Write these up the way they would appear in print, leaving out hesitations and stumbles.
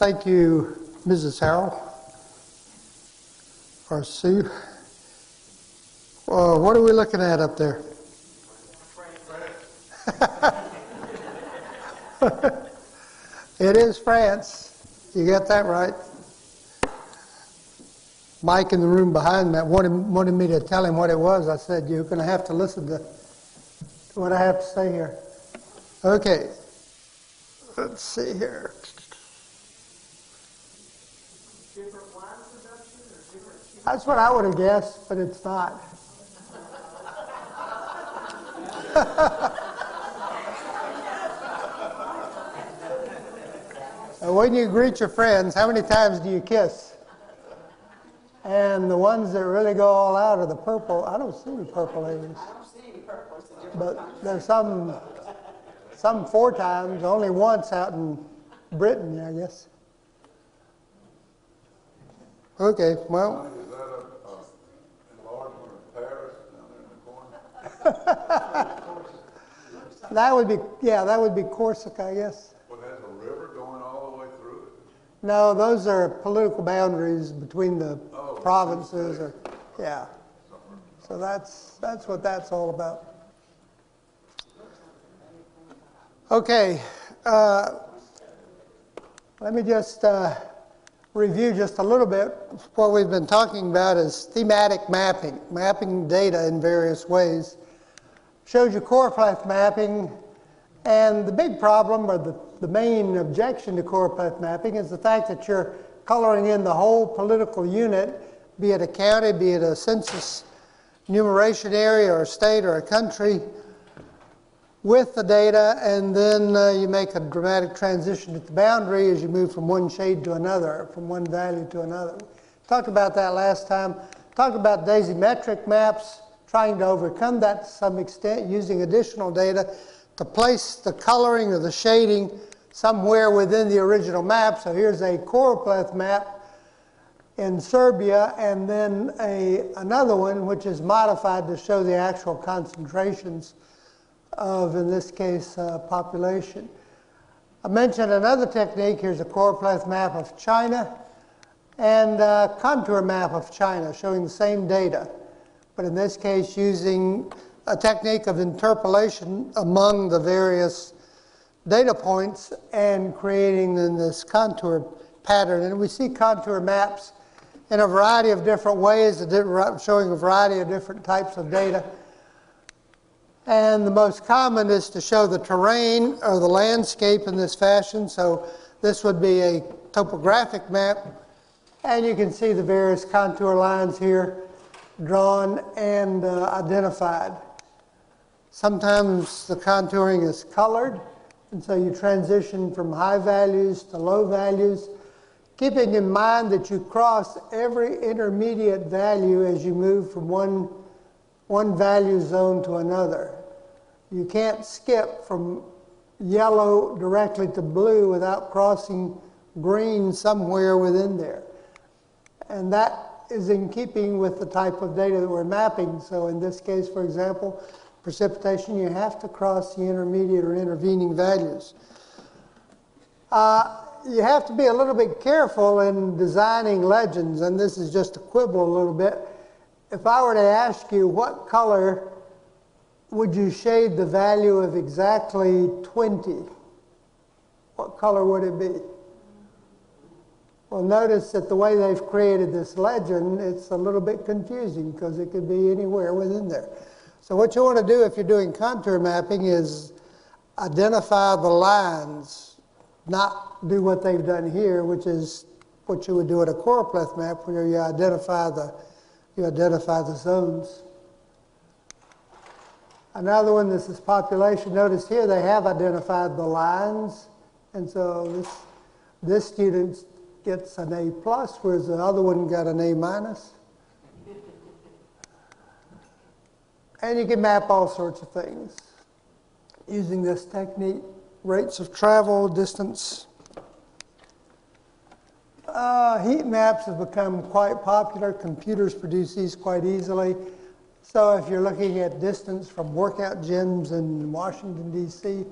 Thank you, Mrs. Harrell, or Sue. What are we looking at up there? It is France. You got that right. Mike in the room behind that wanted me to tell him what it was. I said, you're going to have to listen to what I have to say here. Okay. Let's see here. Different wine production or different... That's what I would have guessed, but it's not. When you greet your friends, how many times do you kiss? And the ones that really go all out are the purple. I don't see any purple ladies. I don't see any purple. But there's some 4 times, only once out in Britain, I guess. Okay, well. Is that an enlargement of Paris down there in the corner? That would be Corsica, I guess. Well, there's a river going all the way through it. No, those are political boundaries between the provinces, or yeah. So that's what that's all about. Okay, let me just review just a little bit. What we've been talking about is thematic mapping, mapping data in various ways. Shows you choropleth mapping, and the big problem, or the main objection to choropleth mapping, is the fact that you're coloring in the whole political unit, be it a county, be it a census enumeration area, or a state, or a country, with the data, and then you make a dramatic transition at the boundary as you move from one shade to another, from one value to another. Talked about that last time. Talked about daisy-metric maps, trying to overcome that to some extent, using additional data to place the coloring or the shading somewhere within the original map. So here's a choropleth map in Serbia, and then another one which is modified to show the actual concentrations of, in this case, population. I mentioned another technique. Here's a choropleth map of China and a contour map of China showing the same data, but in this case using a technique of interpolation among the various data points and creating then this contour pattern. And we see contour maps in a variety of different ways, showing a variety of different types of data. And the most common is to show the terrain or the landscape in this fashion. So this would be a topographic map. And you can see the various contour lines here drawn and identified. Sometimes the contouring is colored, and so you transition from high values to low values, keeping in mind that you cross every intermediate value as you move from one value zone to another. You can't skip from yellow directly to blue without crossing green somewhere within there. And that is in keeping with the type of data that we're mapping. So in this case, for example, precipitation, you have to cross the intermediate or intervening values. You have to be a little bit careful in designing legends, and this is just to quibble a little bit. If I were to ask you what color would you shade the value of exactly 20, what color would it be? Well, notice that the way they've created this legend, it's a little bit confusing because it could be anywhere within there. So what you want to do if you're doing contour mapping is identify the lines, not do what they've done here, which is what you would do at a choropleth map, where you identify the zones. Another one, this is population. Notice here they have identified the lines, and so this student gets an A+, whereas the other one got an A-. And you can map all sorts of things using this technique. Rates of travel, distance. Heat maps have become quite popular. Computers produce these quite easily. So if you're looking at distance from workout gyms in Washington, D.C.,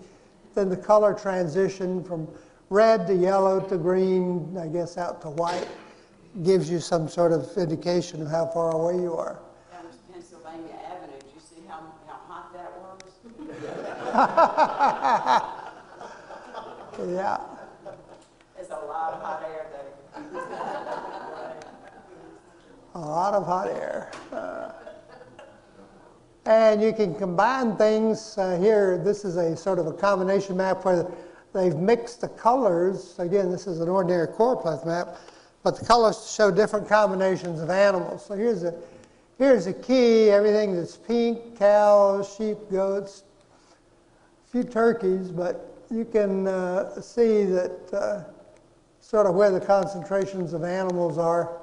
then the color transition from red to yellow to green, I guess out to white, gives you some sort of indication of how far away you are. Down Pennsylvania Avenue, did you see how hot that was? Yeah. There's a lot of hot air there. A lot of hot air. And you can combine things here. This is a sort of a combination map where they've mixed the colors. Again, this is an ordinary choropleth map, but the colors show different combinations of animals. So here's a key, everything that's pink, cows, sheep, goats, a few turkeys, but you can see that sort of where the concentrations of animals are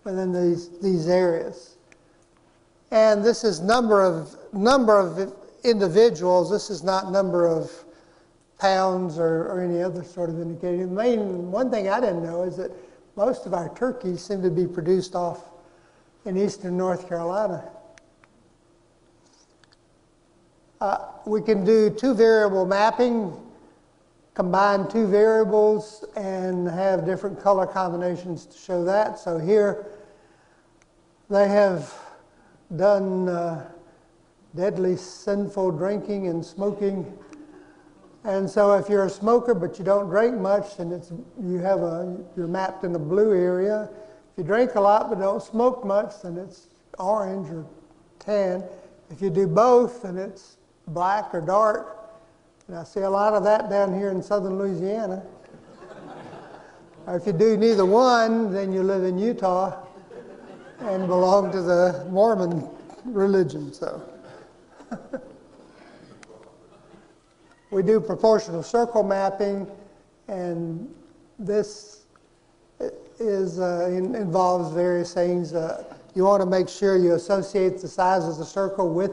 within these areas. And this is number of individuals. This is not number of pounds or any other sort of indicator. One thing I didn't know is that most of our turkeys seem to be produced off in eastern North Carolina. We can do two variable mapping, combine two variables and have different color combinations to show that. So here they have done deadly sinful drinking and smoking. And so if you're a smoker but you don't drink much, then you're mapped in the blue area. If you drink a lot but don't smoke much, then it's orange or tan. If you do both, then it's black or dark. And I see a lot of that down here in southern Louisiana. Or if you do neither one, then you live in Utah and belong to the Mormon religion. So we do proportional circle mapping, and this involves various things. You want to make sure you associate the size of the circle with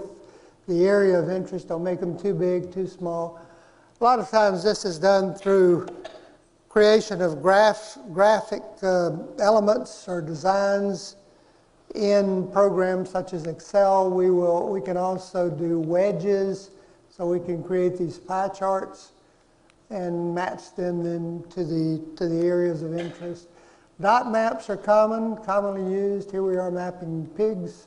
the area of interest. Don't make them too big, too small. A lot of times this is done through creation of graphic elements or designs in programs such as Excel. We can also do wedges, so we can create these pie charts and match them then to the areas of interest. Dot maps are commonly used. Here we are mapping pigs,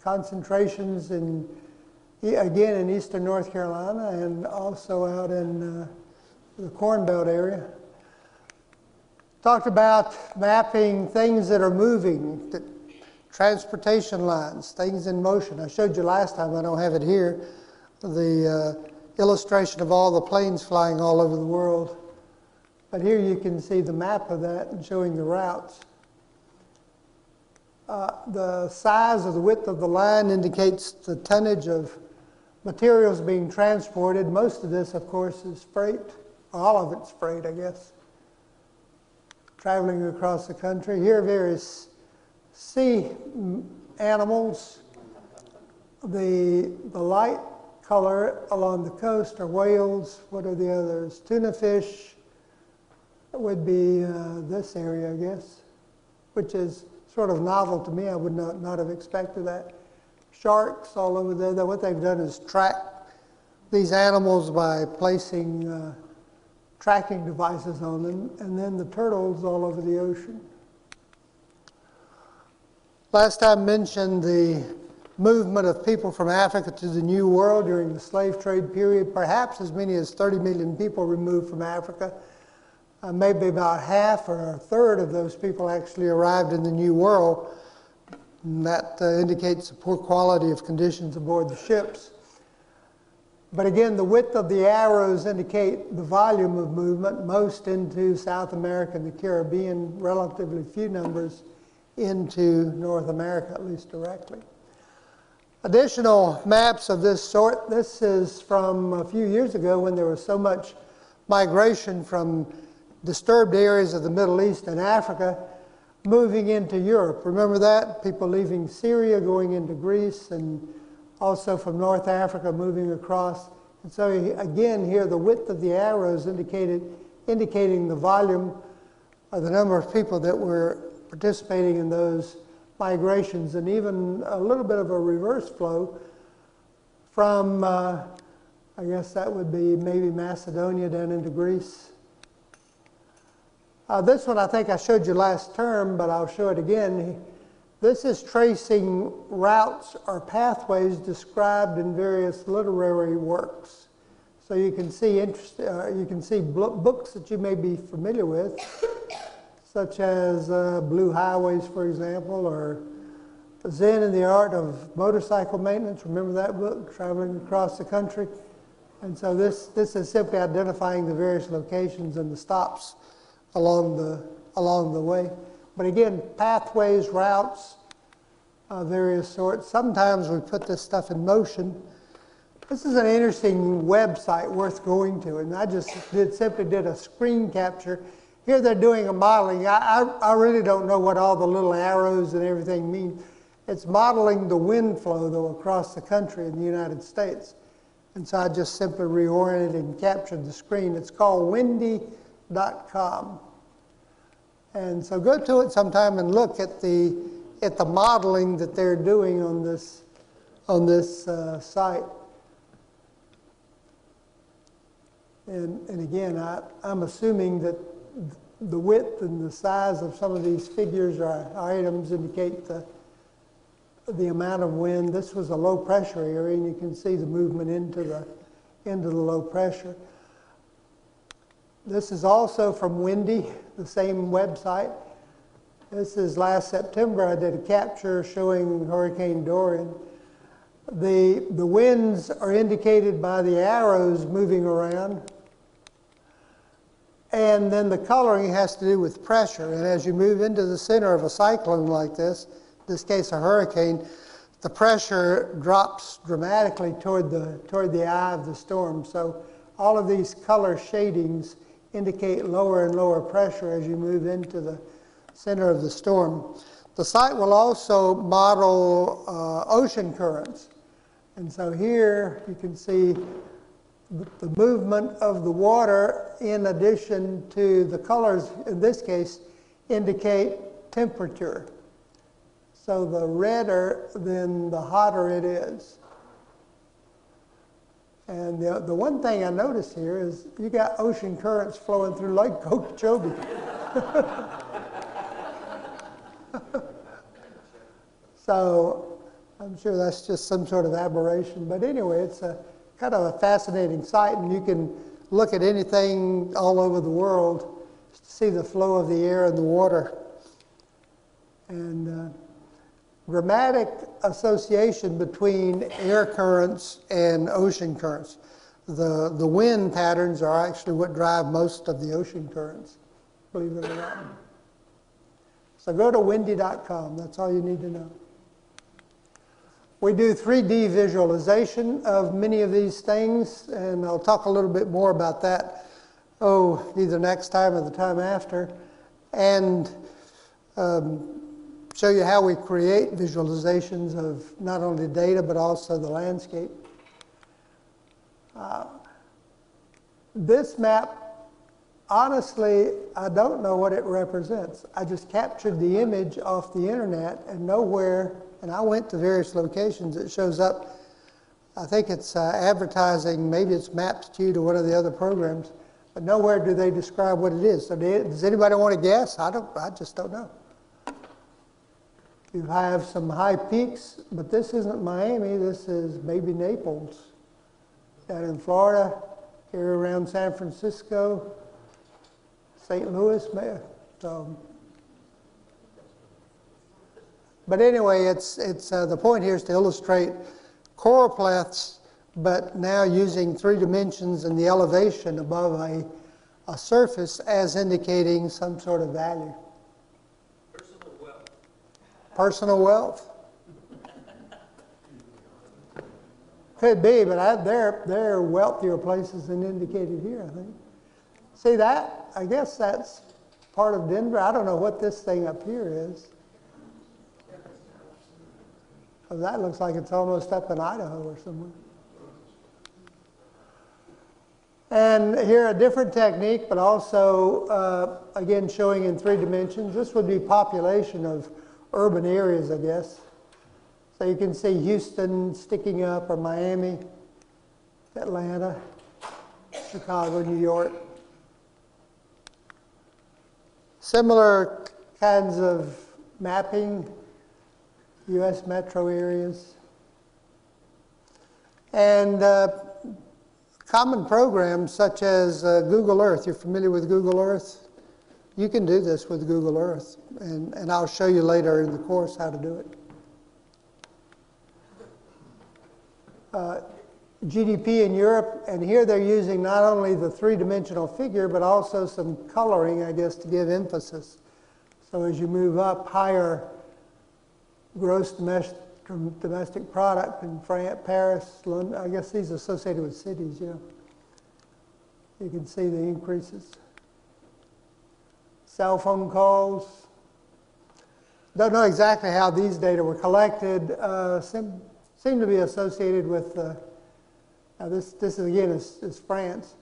concentrations again in eastern North Carolina and also out in the Corn Belt area. Talked about mapping things that are moving, transportation lines, things in motion. I showed you last time, I don't have it here, the illustration of all the planes flying all over the world. But here you can see the map of that and showing the routes. The size or the width of the line indicates the tonnage of materials being transported. Most of this, of course, is freight. All of it's freight, I guess, traveling across the country. Here are various sea animals. The light color along the coast are whales. What are the others? Tuna fish would be this area, I guess, which is sort of novel to me. I would not have expected that. Sharks all over there. What they've done is track these animals by placing tracking devices on them, and then the turtles all over the ocean. Last time mentioned the movement of people from Africa to the New World during the slave trade period. Perhaps as many as 30 million people removed from Africa. Maybe about half or a third of those people actually arrived in the New World. And that indicates the poor quality of conditions aboard the ships. But again, the width of the arrows indicate the volume of movement, most into South America and the Caribbean, relatively few numbers into North America, at least directly. Additional maps of this sort, this is from a few years ago when there was so much migration from disturbed areas of the Middle East and Africa moving into Europe. Remember that? People leaving Syria, going into Greece, and also from North Africa moving across. And so again here the width of the arrows indicating the volume of the number of people that were participating in those migrations, and even a little bit of a reverse flow from, I guess that would be maybe Macedonia down into Greece, This one I think I showed you last term, but I'll show it again. This is tracing routes or pathways described in various literary works. So you can see books that you may be familiar with, such as Blue Highways, for example, or Zen and the Art of Motorcycle Maintenance. Remember that book, Traveling Across the Country? And so this is simply identifying the various locations and the stops along the way. But again, pathways, routes, various sorts. Sometimes we put this stuff in motion. This is an interesting website worth going to, and I just simply did a screen capture. Here they're doing a modeling. I really don't know what all the little arrows and everything mean. It's modeling the wind flow, though, across the country in the United States. And so I just simply reoriented and captured the screen. It's called windy.com. And so go to it sometime and look at the modeling that they're doing on this site. And again, I'm assuming that the width and the size of some of these figures or items indicate the amount of wind. This was a low pressure area, and you can see the movement into the low pressure. This is also from Windy, the same website. This is last September. I did a capture showing Hurricane Dorian. The winds are indicated by the arrows moving around. And then the coloring has to do with pressure. And as you move into the center of a cyclone like this, in this case a hurricane, the pressure drops dramatically toward the eye of the storm. So all of these color shadings indicate lower and lower pressure as you move into the center of the storm. The site will also model ocean currents. And so here you can see the movement of the water, in addition to the colors, in this case, indicate temperature. So the redder, then the hotter it is. And the one thing I noticed here is you got ocean currents flowing through Lake Okeechobee. So I'm sure that's just some sort of aberration. But anyway, it's a kind of a fascinating site, and you can look at anything all over the world to see the flow of the air and the water. And dramatic association between air currents and ocean currents. The wind patterns are actually what drive most of the ocean currents, believe it or not. So go to windy.com. That's all you need to know. We do 3D visualization of many of these things, and I'll talk a little bit more about that, either next time or the time after, and show you how we create visualizations of not only data but also the landscape. This map, honestly, I don't know what it represents. I just captured the image off the internet, and nowhere, and I went to various locations, it shows up. I think it's advertising, maybe it's Maps2 to one of the other programs, but nowhere do they describe what it is. So does anybody want to guess? I just don't know. You have some high peaks, but this isn't Miami. This is maybe Naples, down in Florida, here around San Francisco, St. Louis. So, but anyway, it's the point here is to illustrate choropleths, but now using 3 dimensions and the elevation above a surface as indicating some sort of value. Personal wealth? Could be, but there are wealthier places than indicated here, I think. See that? I guess that's part of Denver. I don't know what this thing up here is. Oh, that looks like it's almost up in Idaho or somewhere. And here a different technique, but also, again, showing in 3 dimensions. This would be population of urban areas, I guess. So you can see Houston sticking up, or Miami, Atlanta, Chicago, New York. Similar kinds of mapping, U.S. metro areas. And common programs such as Google Earth. You're familiar with Google Earth? You can do this with Google Earth. And I'll show you later in the course how to do it. GDP in Europe, and here they're using not only the three-dimensional figure, but also some coloring, I guess, to give emphasis. So as you move up, higher gross domestic product in France, Paris, London, I guess these are associated with cities, yeah. You can see the increases. Cell phone calls. Don't know exactly how these data were collected. Seem to be associated with, this again is France,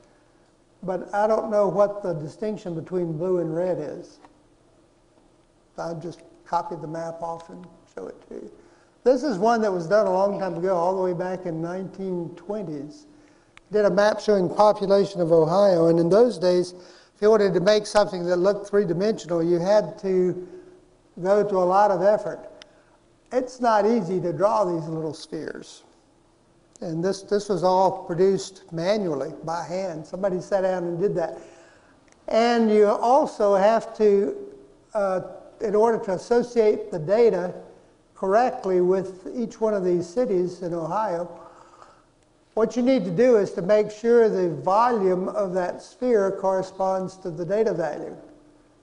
but I don't know what the distinction between blue and red is. I just copied the map off and show it to you. This is one that was done a long time ago, all the way back in 1920s. Did a map showing population of Ohio, and in those days, if you wanted to make something that looked three-dimensional, you had to go to a lot of effort. It's not easy to draw these little spheres. And this was all produced manually by hand. Somebody sat down and did that. And you also have to, in order to associate the data correctly with each one of these cities in Ohio, what you need to do is to make sure the volume of that sphere corresponds to the data value.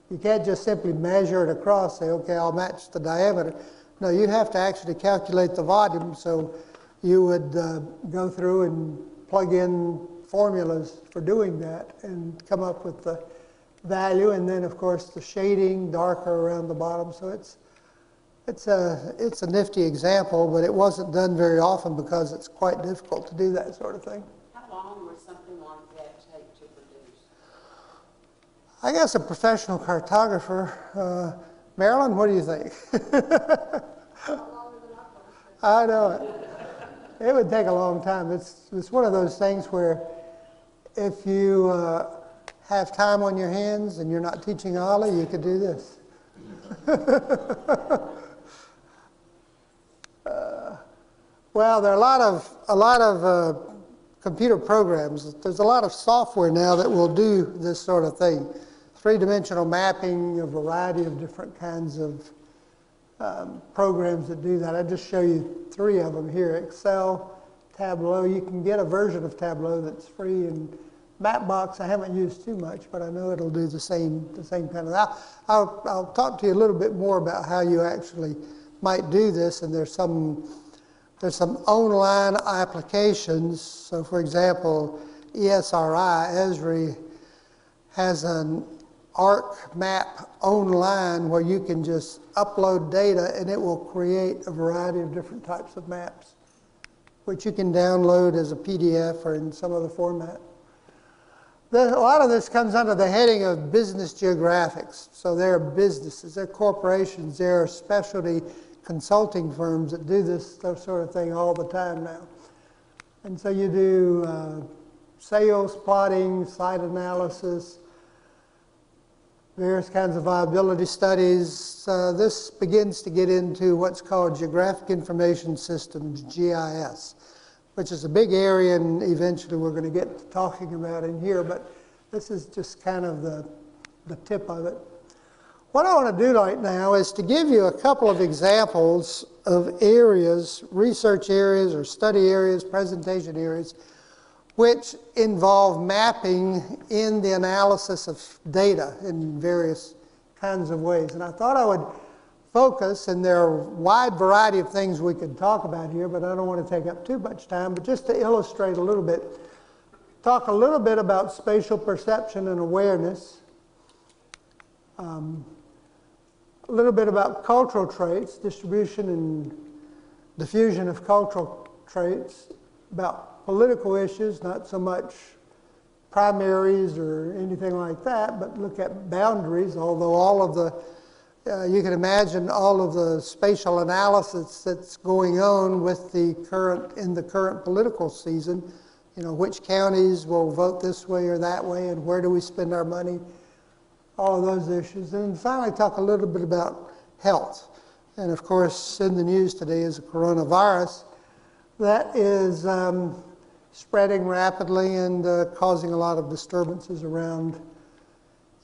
You can't just simply measure it across, say, okay, I'll match the diameter. No, you have to actually calculate the volume, so you would go through and plug in formulas for doing that and come up with the value, and then of course the shading darker around the bottom. So it's a nifty example, but it wasn't done very often because it's quite difficult to do that sort of thing. How long would something like that take to produce? I guess a professional cartographer. Marilyn, what do you think? I know it. It would take a long time. It's one of those things where if you have time on your hands and you're not teaching Ollie, you could do this. Well, there are a lot of computer programs. There's a lot of software now that will do this sort of thing. Three-dimensional mapping, a variety of different kinds of programs that do that. I just show you three of them here: Excel, Tableau. You can get a version of Tableau that's free, and Mapbox I haven't used too much, but I know it'll do the same kind of. I'll talk to you a little bit more about how you actually might do this, and there's some online applications. So, for example, Esri has an ARC map online where you can just upload data and it will create a variety of different types of maps, which you can download as a PDF or in some other format. A lot of this comes under the heading of business geographics. So there are businesses, there are corporations, there are specialty consulting firms that do this sort of thing all the time now. And so you do sales plotting, site analysis, various kinds of viability studies. This begins to get into what's called Geographic Information Systems, GIS, which is a big area, and eventually we're going to get to talking about in here, but this is just kind of the tip of it. What I want to do right now is to give you a couple of examples of areas, research areas or study areas, presentation areas, which involve mapping in the analysis of data in various kinds of ways. And I thought I would focus, and there are a wide variety of things we could talk about here, but I don't want to take up too much time, but just to illustrate a little bit, talk a little bit about spatial perception and awareness, a little bit about cultural traits, distribution and diffusion of cultural traits, about political issues, not so much primaries or anything like that, but look at boundaries, although all of the, you can imagine all of the spatial analysis that's going on with in the current political season. You know, which counties will vote this way or that way, and where do we spend our money? all of those issues. And finally talk a little bit about health. And of course, in the news today is a coronavirus that is spreading rapidly and causing a lot of disturbances around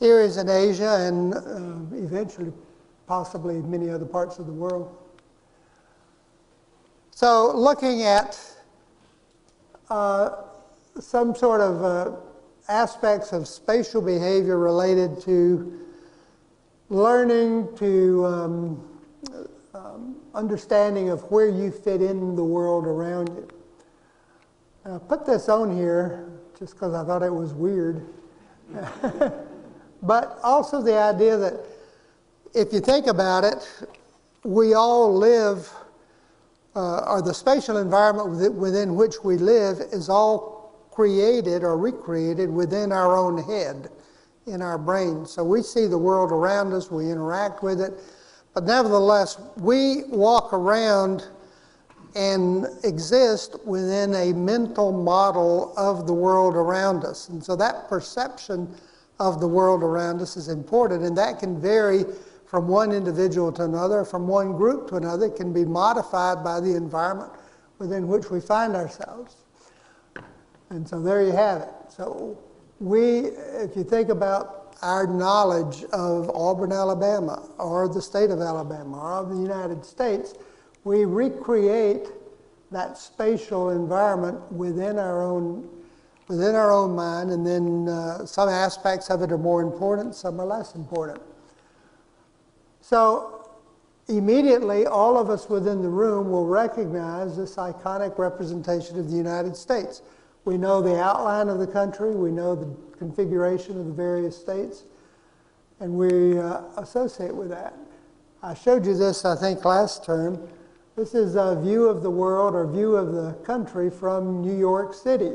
areas in Asia and eventually possibly many other parts of the world. So looking at some sort of aspects of spatial behavior related to learning, to understanding of where you fit in the world around you. And I put this on here just because I thought it was weird. But also the idea that if you think about it, we all live, or the spatial environment within which we live is all created or recreated within our own head, in our brain. So we see the world around us, we interact with it, but nevertheless, we walk around and exist within a mental model of the world around us. And so that perception of the world around us is important, and that can vary from one individual to another, from one group to another. It can be modified by the environment within which we find ourselves. And so there you have it. So if you think about our knowledge of Auburn, Alabama, or the state of Alabama, or of the United States, we recreate that spatial environment within our own mind, and then some aspects of it are more important, some are less important. So immediately, all of us within the room will recognize this iconic representation of the United States. We know the outline of the country, we know the configuration of the various states, and we associate with that. I showed you this, I think, last term. This is a view of the world, or view of the country from New York City.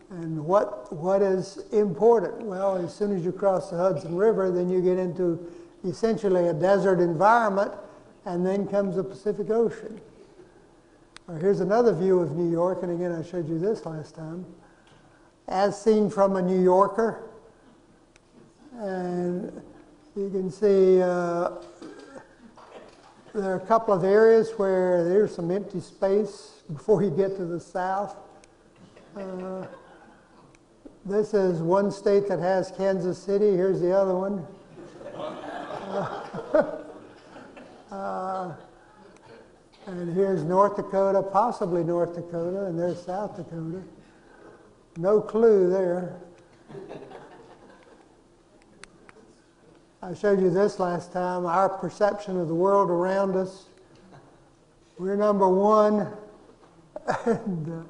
And what is important? Well, as soon as you cross the Hudson River, then you get into essentially a desert environment, and then comes the Pacific Ocean. Here's another view of New York, and again, I showed you this last time, as seen from a New Yorker. And you can see there are a couple of areas where there's some empty space before you get to the south. This is one state that has Kansas City. Here's the other one. And here's North Dakota, possibly North Dakota, and there's South Dakota. No clue there. I showed you this last time, our perception of the world around us. We're number one. And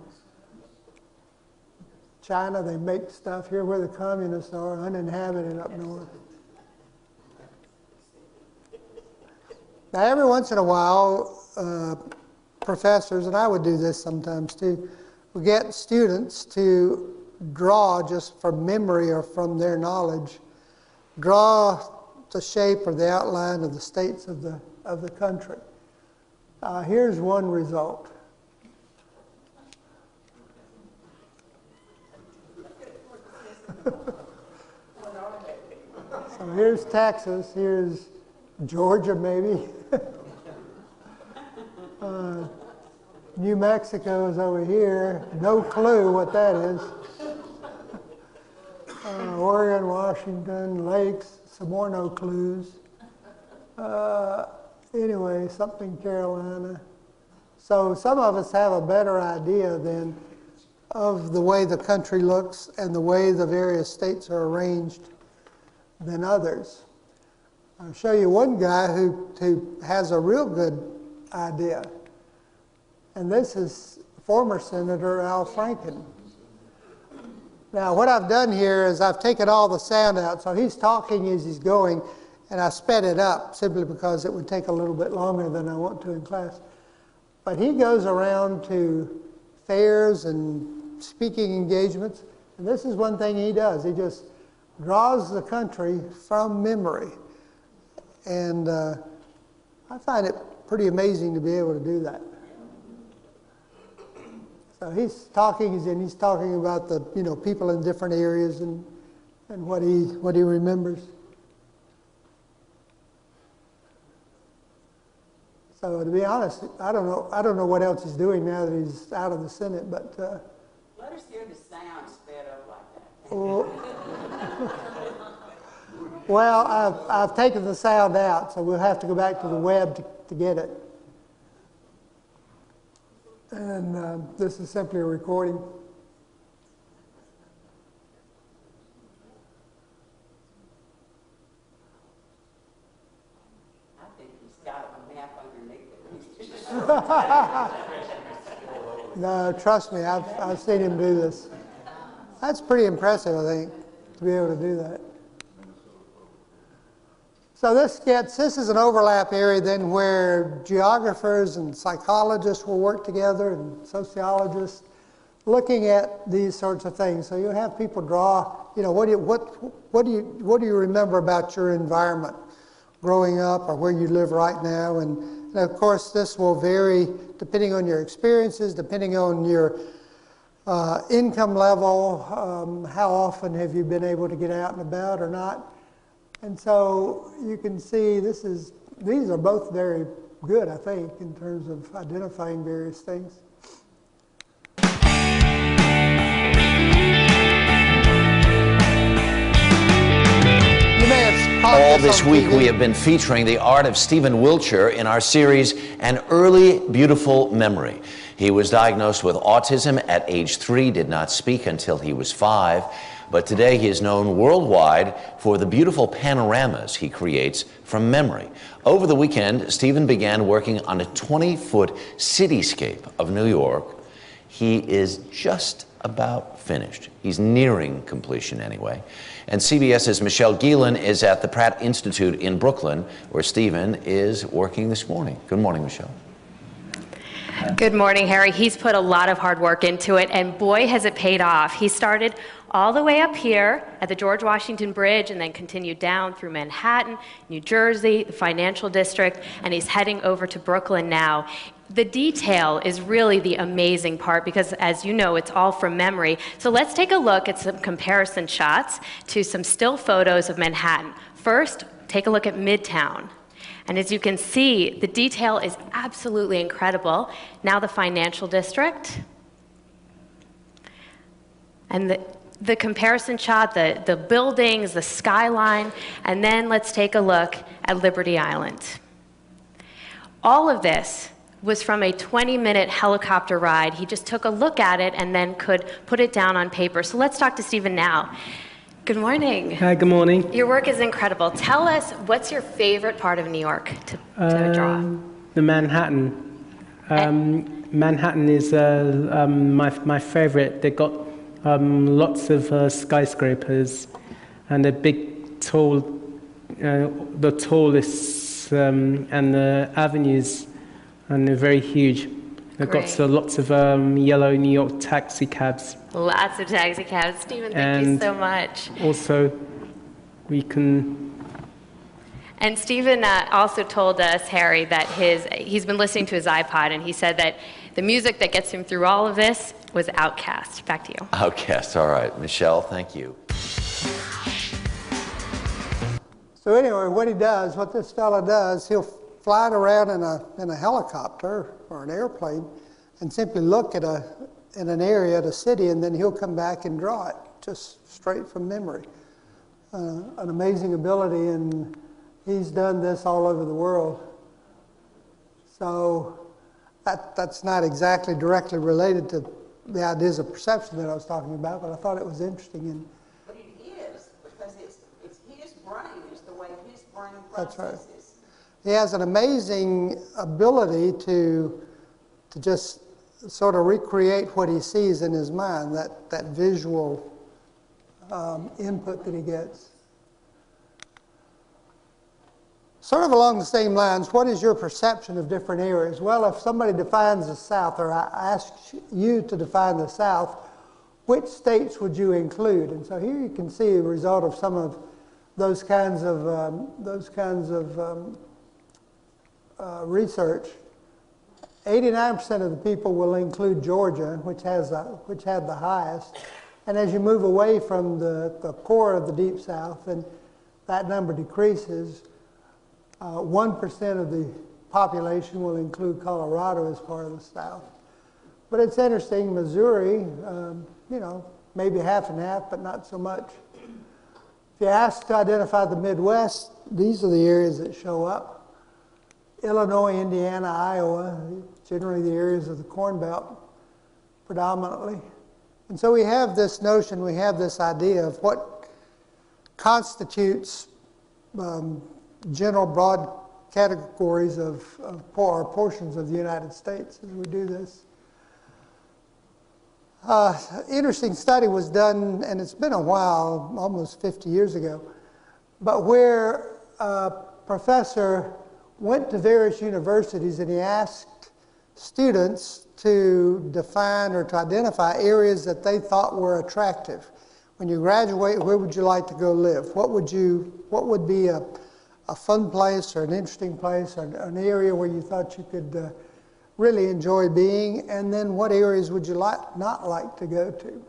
China, they make stuff here where the communists are, uninhabited up north. Now, every once in a while, professors, and I would do this sometimes too, we get students to draw, just from memory or from their knowledge, draw the shape or the outline of the states of the country. Here's one result. So here's Texas, here's Georgia maybe. New Mexico is over here. No clue what that is. Oregon, Washington, lakes, some more no clues. Anyway, something Carolina. So some of us have a better idea then of the way the country looks and the way the various states are arranged than others. I'll show you one guy who has a real good idea. And this is former Senator Al Franken. Now, what I've done here is I've taken all the sound out. So he's talking as he's going, and I sped it up simply because it would take a little bit longer than I want to in class. But he goes around to fairs and speaking engagements, and this is one thing he does. He just draws the country from memory. And I find it pretty amazing to be able to do that. So he's talking about the people in different areas and what he remembers. So to be honest, I don't know what else he's doing now that he's out of the Senate, but. Let us hear the sound sped up like that. Well, I've taken the sound out, so we'll have to go back to the web to get it. And this is simply a recording. I think he's got a map underneath it. No, trust me, I've seen him do this. That's pretty impressive, I think, to be able to do that. So this is an overlap area then where geographers and psychologists will work together and sociologists looking at these sorts of things. So you'll have people draw, what do you remember about your environment growing up or where you live right now? And of course this will vary depending on your experiences, depending on your income level, how often have you been able to get out and about or not. And so you can see these are both very good, I think, in terms of identifying various things. All this week we have been featuring the art of Stephen Wiltshire in our series, An Early Beautiful Memory. He was diagnosed with autism at age 3, did not speak until he was 5, but today he is known worldwide for the beautiful panoramas he creates from memory. Over the weekend, Stephen began working on a 20-foot cityscape of New York. He is just about finished. He's nearing completion anyway. And CBS's Michelle Geelan is at the Pratt Institute in Brooklyn, where Stephen is working this morning. Good morning, Michelle. Good morning, Harry. He's put a lot of hard work into it, and boy, has it paid off. He started all the way up here at the George Washington Bridge and then continued down through Manhattan, New Jersey, the financial district, and he's heading over to Brooklyn now. The detail is really the amazing part because, as you know, it's all from memory. So let's take a look at some comparison shots to some still photos of Manhattan. First, take a look at Midtown. And as you can see, the detail is absolutely incredible. Now the financial district. And the comparison shot, the buildings, the skyline, and then let's take a look at Liberty Island. All of this was from a 20-minute helicopter ride. He just took a look at it and then could put it down on paper. So let's talk to Stephen now. Good morning. Hi, good morning. Your work is incredible. Tell us, what's your favorite part of New York to draw? The Manhattan. Manhattan is my favorite. They got lots of skyscrapers and a big, the tallest, and the avenues, and they're very huge. They've got lots of yellow New York taxi cabs. Lots of taxi cabs. Stephen, thank you so much. Also, we can... And Stephen also told us, Harry, that he's been listening to his iPod, and he said that the music that gets him through all of this was Outkast. Back to you. Outkast, all right. Michelle, thank you. So anyway, what this fella does, he'll fly it around in a helicopter or an airplane and simply look at in an area at a city, and then he'll come back and draw it just straight from memory. An amazing ability, and he's done this all over the world. So that's not exactly directly related to the ideas of perception that I was talking about, but I thought it was interesting. But it is, because it's his brain, it's the way his brain That's processes. right. He has an amazing ability to just sort of recreate what he sees in his mind, that visual input that he gets. Sort of along the same lines, what is your perception of different areas? Well, if somebody defines the South, or I ask you to define the South, which states would you include? And so here you can see the result of some of those kinds of research. 89% of the people will include Georgia, which had the highest. And as you move away from the core of the Deep South, and that number decreases. 1% of the population will include Colorado as part of the South. But it's interesting, Missouri, you know, maybe half and half, but not so much. If you ask to identify the Midwest, these are the areas that show up. Illinois, Indiana, Iowa, generally the areas of the Corn Belt predominantly. And so we have this notion, we have this idea of what constitutes general broad categories of or portions of the United States as we do this. Interesting study was done, and it's been a while, almost 50 years ago, but where a professor went to various universities and he asked students to define or to identify areas that they thought were attractive. When you graduate, where would you like to go live? What would be a fun place or an interesting place or an area where you thought you could really enjoy being, and then what areas would you not like to go to?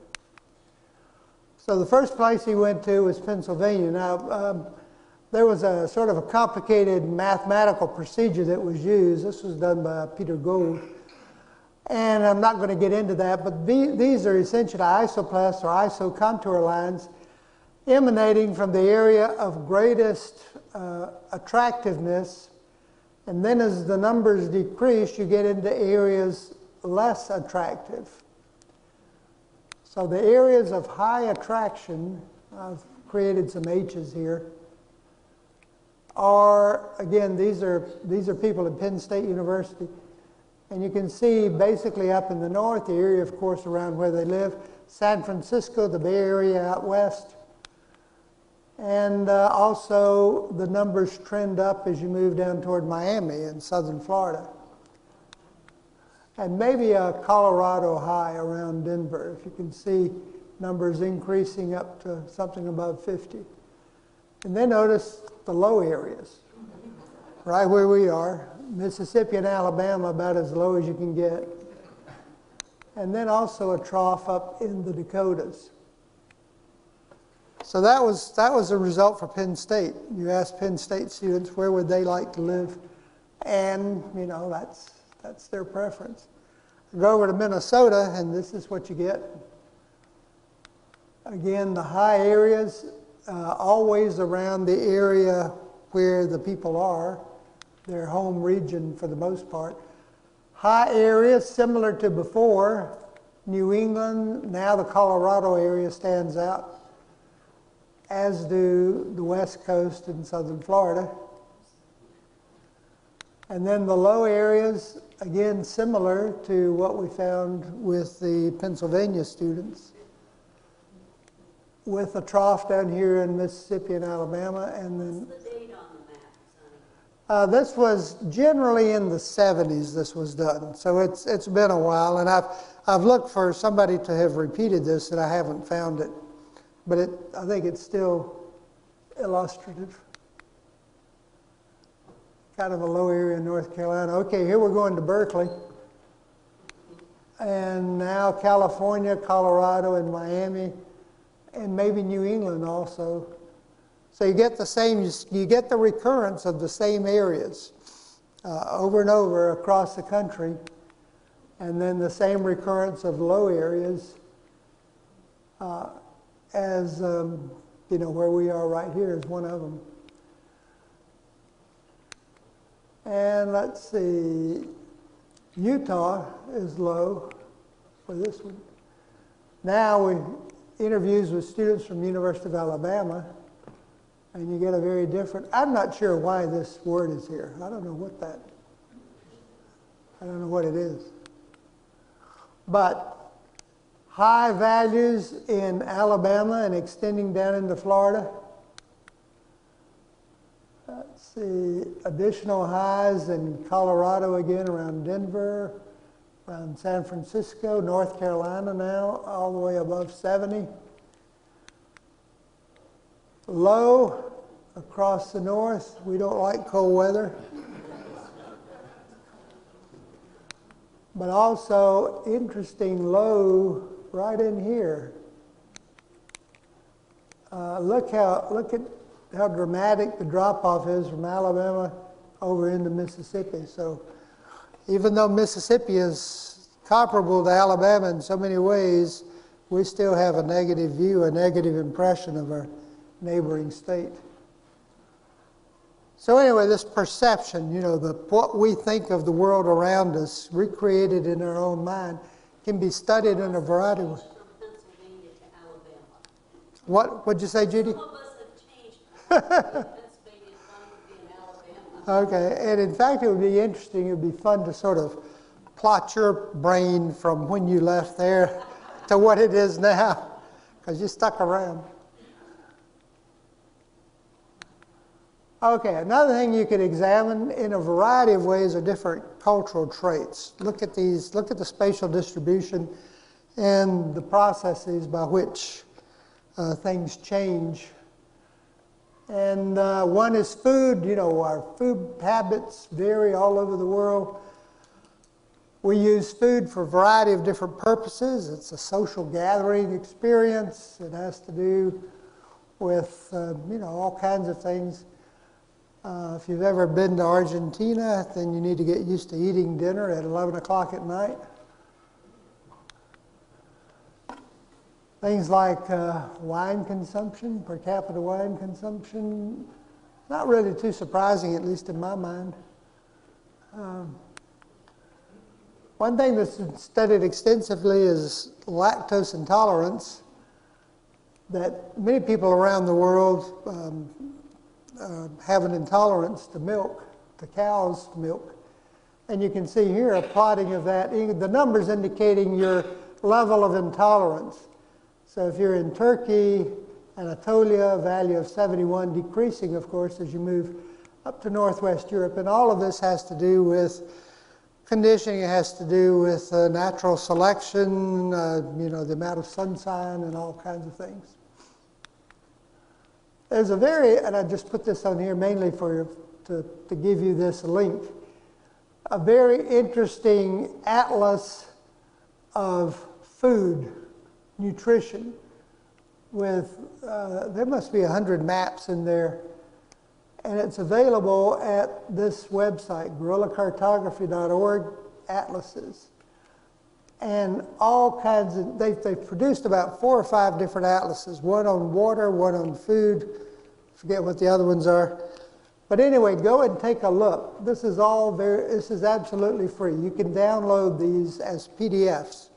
So the first place he went to was Pennsylvania. Now, there was a sort of a complicated mathematical procedure that was used. This was done by Peter Gould. And I'm not going to get into that, but these are essentially isoplasts or isocontour lines emanating from the area of greatest attractiveness. And then as the numbers decrease, you get into areas less attractive. So the areas of high attraction, I've created some H's here, are, again, these are people at Penn State University. And you can see basically up in the north, the area, of course, around where they live, San Francisco, the Bay Area out west. And also the numbers trend up as you move down toward Miami in southern Florida. And maybe a Colorado high around Denver, if you can see numbers increasing up to something above 50. And then notice the low areas, right where we are. Mississippi and Alabama about as low as you can get. And then also a trough up in the Dakotas. So that was a result for Penn State. You ask Penn State students where would they like to live, and you know that's their preference. Go over to Minnesota, and this is what you get. Again, the high areas, always around the area where the people are, their home region for the most part. High areas similar to before, New England, now the Colorado area stands out, as do the West Coast and southern Florida. And then the low areas, again, similar to what we found with the Pennsylvania students, with a trough down here in Mississippi and Alabama. And then What's the date on the map, Sonny? this was generally in the 70s this was done. So it's been a while, and I've looked for somebody to have repeated this, and I haven't found it. But I think it's still illustrative. Kind of a low area in North Carolina. Okay, here we're going to Berkeley. And now California, Colorado, and Miami, and maybe New England also. So you get the recurrence of the same areas over and over across the country, and then the same recurrence of low areas as you know, where we are right here is one of them. And let's see, Utah is low for this one. Now we interviews with students from the University of Alabama, and you get a very different, I'm not sure why this word is here. I don't know what it is. But high values in Alabama and extending down into Florida. Let's see, additional highs in Colorado again, around Denver, around San Francisco, North Carolina now, all the way above 70. Low across the north. We don't like cold weather. But also interesting low right in here. Look at how dramatic the drop-off is from Alabama over into Mississippi. So even though Mississippi is comparable to Alabama in so many ways, we still have a negative view, a negative impression of our neighboring state. So anyway, this perception, you know, what we think of the world around us, recreated in our own mind, can be studied in a variety of ways. From Pennsylvania to Alabama. What'd you say, Judy? Some of us have changed. Pennsylvania is fun to be in Alabama. Okay, and in fact, it would be interesting, it would be fun to sort of plot your brain from when you left there to what it is now, because you stuck around. Okay, another thing you could examine in a variety of ways are different cultural traits. Look at these, look at the spatial distribution and the processes by which things change. And one is food. You know, our food habits vary all over the world. We use food for a variety of different purposes. It's a social gathering experience. It has to do with, you know, all kinds of things. If you've ever been to Argentina, then you need to get used to eating dinner at 11 o'clock at night. Things like wine consumption, per capita wine consumption, not really too surprising, at least in my mind. One thing that's studied extensively is lactose intolerance, that many people around the world have an intolerance to milk, to cow's milk. And you can see here a plotting of that, the numbers indicating your level of intolerance. So if you're in Turkey, Anatolia, value of 71, decreasing, of course, as you move up to Northwest Europe. And all of this has to do with conditioning. It has to do with natural selection, you know, the amount of sunshine and all kinds of things. There's a very, and I just put this on here mainly for to give you this link, a very interesting atlas of food, nutrition, with, there must be 100 maps in there, and it's available at this website, guerrillacartography.org, atlases. And all kinds of, they've produced about 4 or 5 different atlases, one on water, one on food, forget what the other ones are. But anyway, go and take a look. This is this is absolutely free. You can download these as PDFs.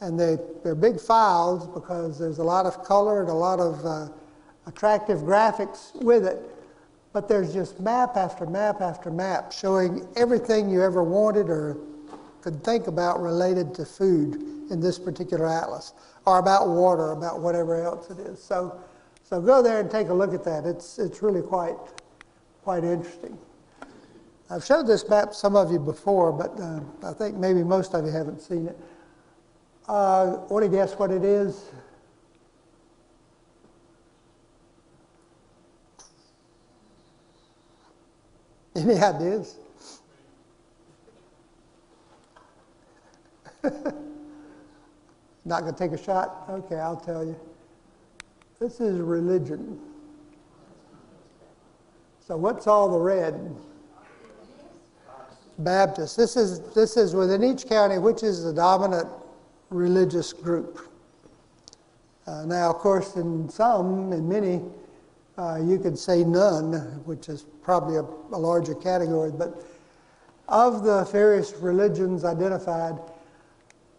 And they're big files because there's a lot of color and a lot of attractive graphics with it. But there's just map after map after map showing everything you ever wanted or could think about related to food in this particular atlas, or about water, about whatever else it is. So go there and take a look at that. It's really quite interesting. I've showed this map to some of you before, but I think maybe most of you haven't seen it. Want to guess what it is? Any ideas? Not going to take a shot? Okay, I'll tell you. This is religion. So what's all the red? Baptist. This is within each county, which is the dominant religious group. Now, of course, in many, you could say none, which is probably a larger category, but of the various religions identified,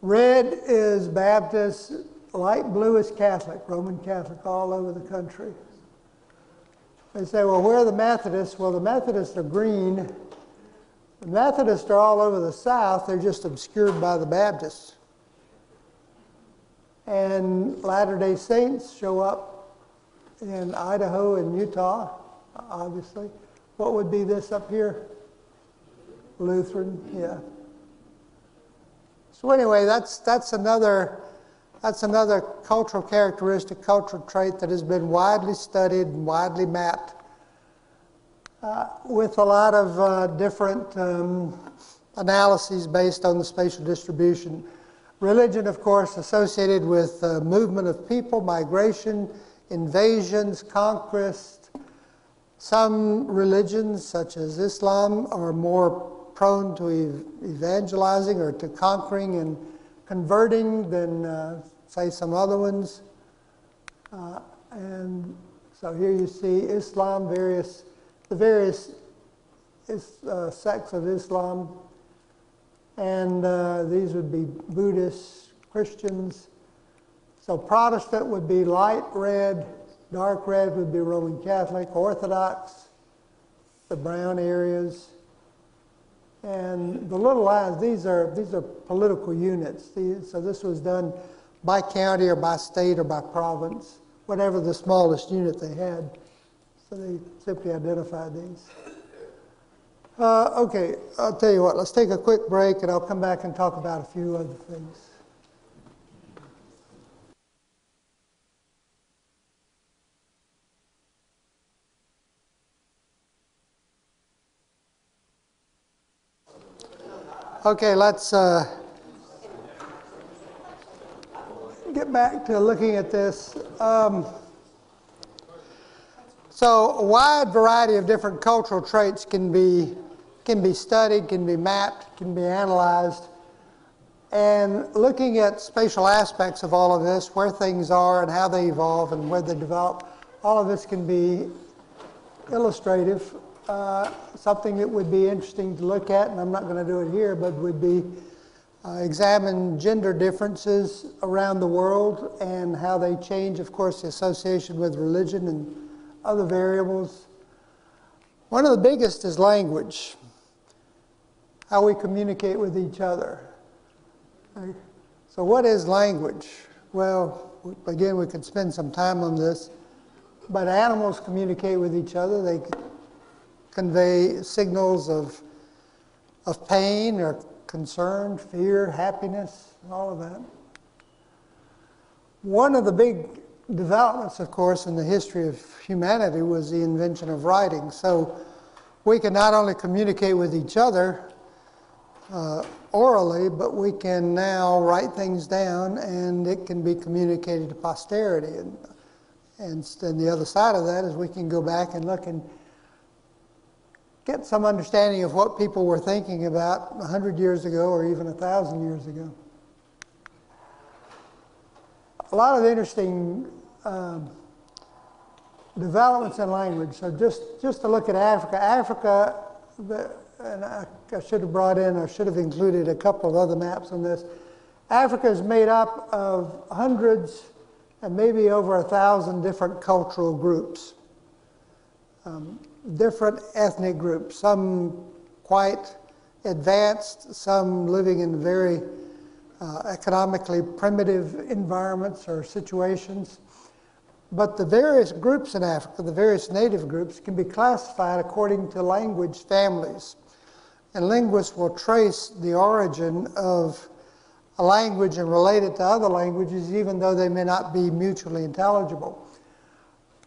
red is Baptist, light blue is Catholic, Roman Catholic all over the country. They say, well, where are the Methodists? Well, the Methodists are green. The Methodists are all over the South. They're just obscured by the Baptists. And Latter-day Saints show up in Idaho and Utah, obviously. What would be this up here? Lutheran, yeah. So anyway, that's another cultural characteristic, cultural trait that has been widely studied and widely mapped with a lot of different analyses based on the spatial distribution. Religion, of course, associated with movement of people, migration, invasions, conquest, Some religions, such as Islam, are more prone to evangelizing or to conquering and converting than, say, some other ones. And so here you see Islam, the various sects of Islam. And these would be Buddhists, Christians. So Protestant would be light red, dark red would be Roman Catholic, Orthodox, the brown areas. And the little lines, these are political units. So this was done by county or by state or by province, whatever the smallest unit they had. So they simply identified these. Okay, I'll tell you what, let's take a quick break and I'll come back and talk about a few other things. Okay, let's get back to looking at this. So a wide variety of different cultural traits can be studied, can be mapped, can be analyzed. And looking at spatial aspects of all of this, where things are and how they evolve and where they develop, all of this can be illustrative. Something that would be interesting to look at, and I'm not going to do it here, but would be examine gender differences around the world and how they change, of course, the association with religion and other variables. One of the biggest is language, how we communicate with each other. So what is language? Well, again, we could spend some time on this, but animals communicate with each other. They convey signals of pain or concern, fear, happiness, all of that. One of the big developments, of course, in the history of humanity was the invention of writing. So we can not only communicate with each other orally, but we can now write things down and it can be communicated to posterity. And then the other side of that is we can go back and look and get some understanding of what people were thinking about 100 years ago or even 1,000 years ago. A lot of interesting developments in language. So just to look at Africa. Africa, and I should have brought in, or should have included a couple of other maps on this. Africa is made up of hundreds and maybe over 1,000 different cultural groups. Different ethnic groups, some quite advanced, some living in very economically primitive environments or situations. But the various groups in Africa, the various native groups, can be classified according to language families. And linguists will trace the origin of a language and relate it to other languages, even though they may not be mutually intelligible.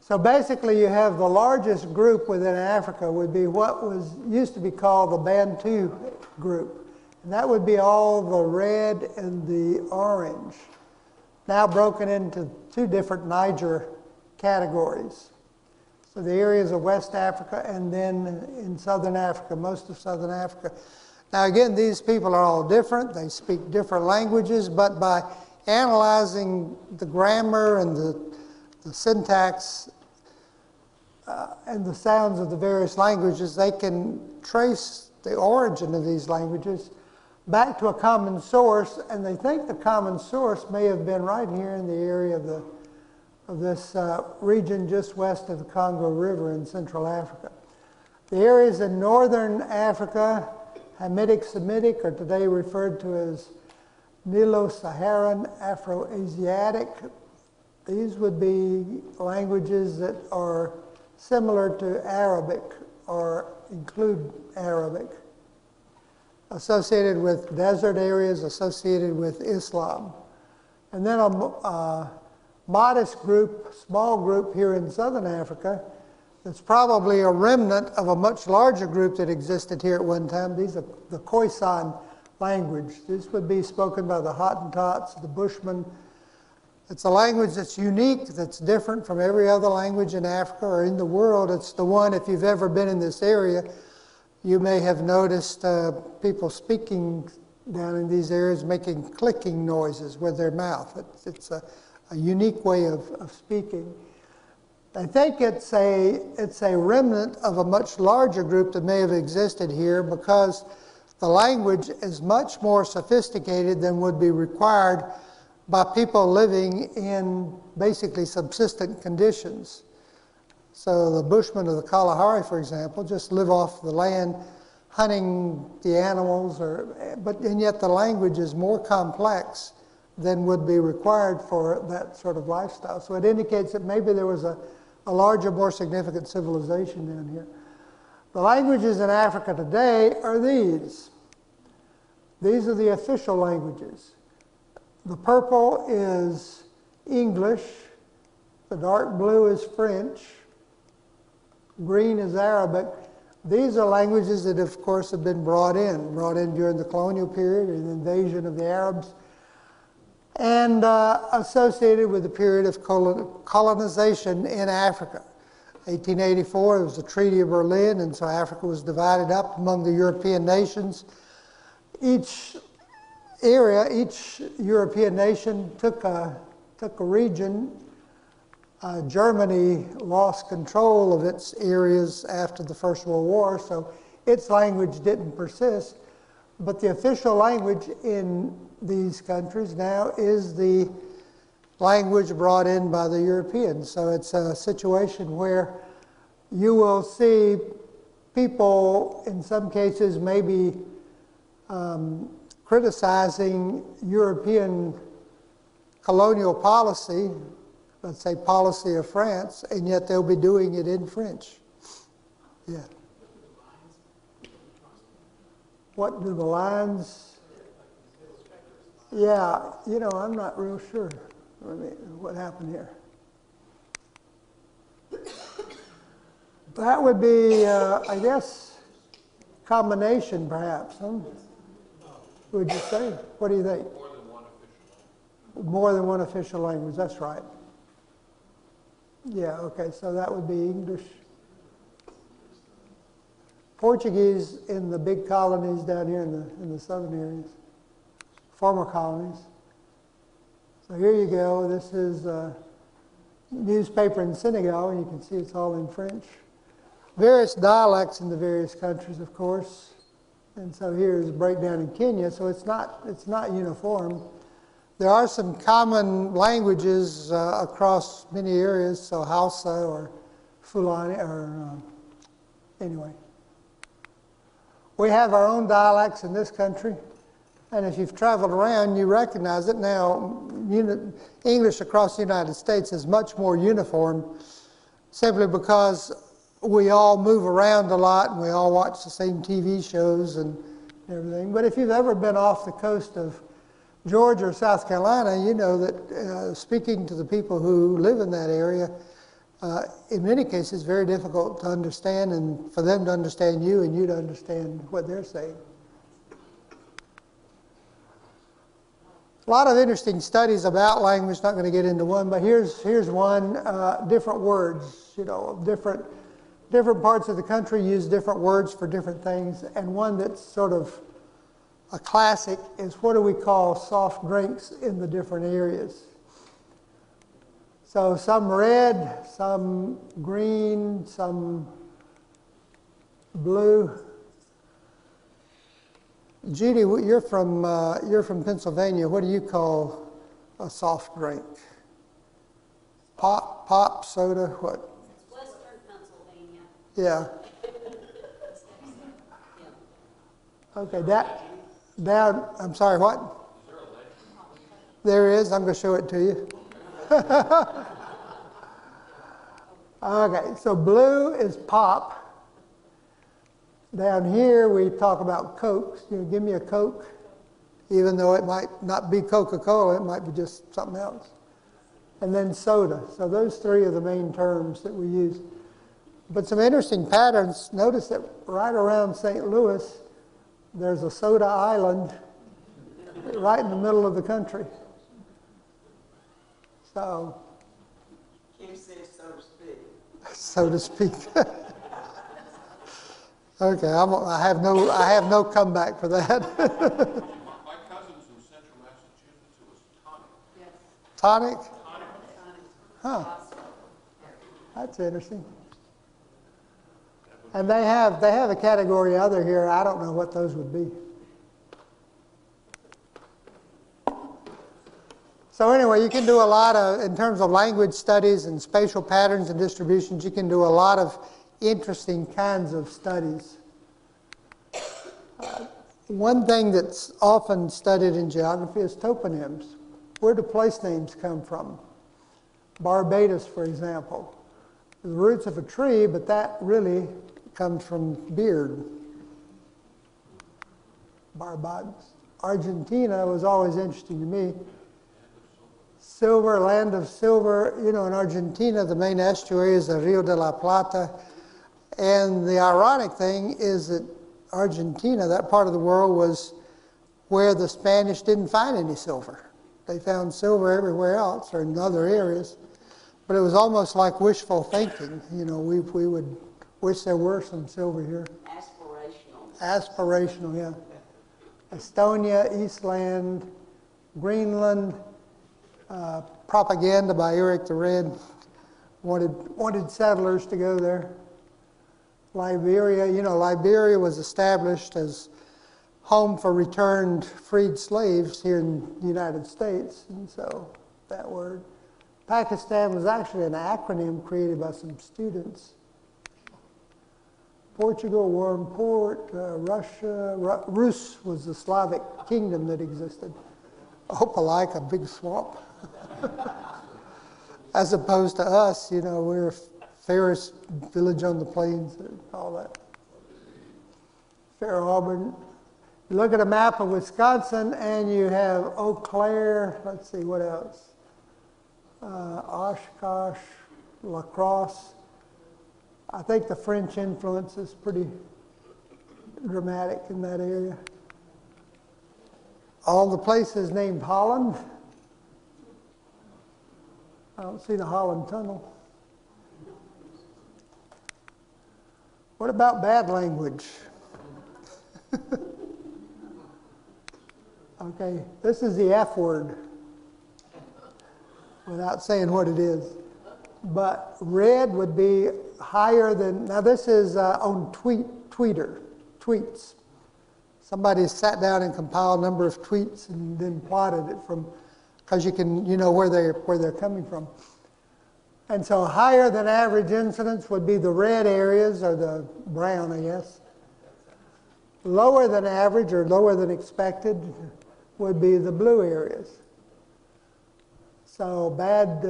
So basically you have the largest group within Africa would be what used to be called the Bantu group. And that would be all the red and the orange, now broken into two different Niger categories. So the areas of West Africa and then in Southern Africa, most of Southern Africa. Now again, these people are all different. They speak different languages, but by analyzing the grammar and the syntax and the sounds of the various languages, they can trace the origin of these languages back to a common source, and they think the common source may have been right here in the area of this region just west of the Congo River in Central Africa. The areas in northern Africa, Hamitic Semitic, are today referred to as Nilo-Saharan Afro-Asiatic. These would be languages that are similar to Arabic or include Arabic, associated with desert areas, associated with Islam. And then a modest group, small group here in Southern Africa that's probably a remnant of a much larger group that existed here at one time. These are the Khoisan language. This would be spoken by the Hottentots, the Bushmen, It's a language that's unique, that's different from every other language in Africa or in the world. It's the one, if you've ever been in this area, you may have noticed people speaking down in these areas making clicking noises with their mouth. It's a unique way of speaking. I think it's a remnant of a much larger group that may have existed here, because the language is much more sophisticated than would be required by people living in basically subsistent conditions. So the Bushmen of the Kalahari, for example, just live off the land, hunting the animals, and yet the language is more complex than would be required for that sort of lifestyle. So it indicates that maybe there was a larger, more significant civilization down here. The languages in Africa today are these. These are the official languages. The purple is English, the dark blue is French, green is Arabic. These are languages that, of course, have been brought in during the colonial period and the invasion of the Arabs, and associated with the period of colonization in Africa. 1884, there was the Treaty of Berlin, and so Africa was divided up among the European nations. Each area, each European nation took a region. Germany lost control of its areas after the First World War, so its language didn't persist. But the official language in these countries now is the language brought in by the Europeans. So it's a situation where you will see people, in some cases, maybe criticizing European colonial policy, let's say policy of France, and yet they'll be doing it in French. Yeah. What do the lines? Yeah, you know, I'm not real sure what happened here. That would be, I guess, combination perhaps, huh? Would you say? What do you think? More than one official language. More than one official language, that's right. Yeah, okay, so that would be English. Portuguese in the big colonies down here in the southern areas, former colonies. So here you go, this is a newspaper in Senegal, and you can see it's all in French. Various dialects in the various countries, of course. And so here's a breakdown in Kenya, so it's not uniform. There are some common languages across many areas, so Hausa or Fulani, or anyway. We have our own dialects in this country, and if you've traveled around, you recognize it now. English across the United States is much more uniform, simply because we all move around a lot and we all watch the same TV shows and everything. But if you've ever been off the coast of Georgia or South Carolina, you know that speaking to the people who live in that area, in many cases, is very difficult to understand, and for them to understand you and you to understand what they're saying. A lot of interesting studies about language, not going to get into one, but here's one, different words, you know, different parts of the country use different words for different things, and one that's sort of a classic is what do we call soft drinks in the different areas. So some red, some green, some blue. Judy, you're from Pennsylvania. What do you call a soft drink? Pop, soda, what? Western Pennsylvania. Yeah. Okay, down, I'm sorry, what? There is, I'm going to show it to you. Okay, so blue is pop. Down here we talk about Cokes. You know, give me a Coke, even though it might not be Coca-Cola, it might be just something else. And then soda. So those three are the main terms that we use. But some interesting patterns. Notice that right around St. Louis, there's a soda island right in the middle of the country. So, Kim says so to speak. so to speak. Okay, I have no comeback for that. My cousin's in central Massachusetts, it was tonic. Tonic? Huh. That's interesting. And they have a category other here. I don't know what those would be. So anyway, you can do a lot of, in terms of language studies and spatial patterns and distributions, you can do a lot of interesting kinds of studies. One thing that's often studied in geography is toponyms. Where do place names come from? Barbados, for example. The roots of a tree, but that really comes from beard. Barbados. Argentina was always interesting to me. Silver, land of silver. You know, in Argentina, the main estuary is the Rio de la Plata. And the ironic thing is that Argentina, that part of the world, was where the Spanish didn't find any silver. They found silver everywhere else or in other areas. But it was almost like wishful thinking. You know, we would wish there were some silver here. Aspirational. Aspirational, yeah. Estonia, Eastland, Greenland, propaganda by Eric the Red, wanted settlers to go there. Liberia, you know, Liberia was established as home for returned freed slaves here in the United States, and so that word. Pakistan was actually an acronym created by some students. Portugal, Warm Port, Russia, Rus was the Slavic kingdom that existed. Opelika, a big swamp. As opposed to us, you know, we're Ferris village on the plains and all that. Fair Auburn. You look at a map of Wisconsin and you have Eau Claire, let's see, what else? Oshkosh, La Crosse. I think the French influence is pretty dramatic in that area. All the places named Holland. I don't see the Holland Tunnel. What about bad language? Okay, this is the F word, without saying what it is. But red would be higher than, now this is on tweets. Somebody sat down and compiled a number of tweets and then plotted it from, because you know where they're coming from. And so higher than average incidence would be the red areas, or the brown, I guess. Lower than average, or lower than expected, would be the blue areas. So bad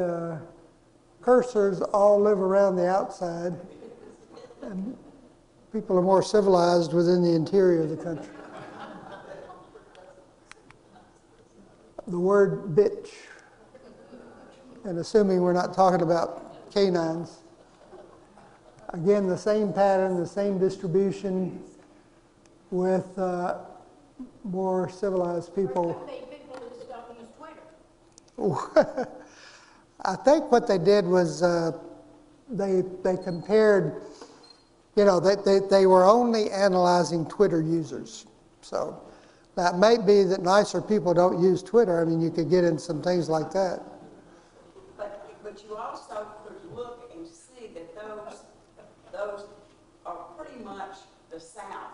cursors all live around the outside, and people are more civilized within the interior of the country. The word bitch, and assuming we're not talking about canines. Again, the same pattern, the same distribution with more civilized people. I think what they did was they compared, you know, they were only analyzing Twitter users. So that might be that nicer people don't use Twitter. I mean, you could get in some things like that. But you also could look and see that those are pretty much the South,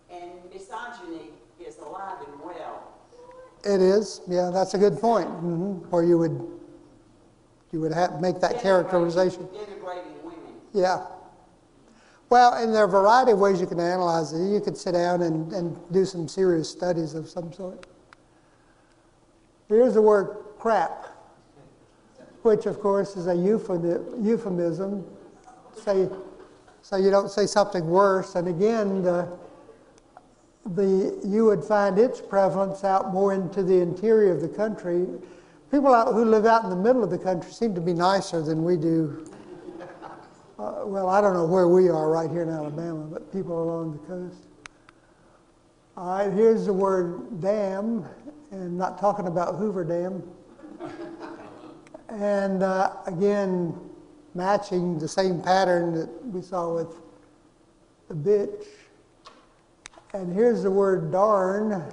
and misogyny is alive and well. It is, yeah, that's a good point. Or you would have make that characterization. Denigrating women. Yeah. Well, and there are a variety of ways you can analyze it. You could sit down and do some serious studies of some sort. Here's the word crap, which of course is a euphemism. So you don't say something worse. And again, you would find its prevalence out more into the interior of the country. People who live out in the middle of the country seem to be nicer than we do. Well, I don't know where we are right here in Alabama, but people along the coast. All right, here's the word damn, and not talking about Hoover Dam. And again, matching the same pattern that we saw with the bitch. And here's the word darn.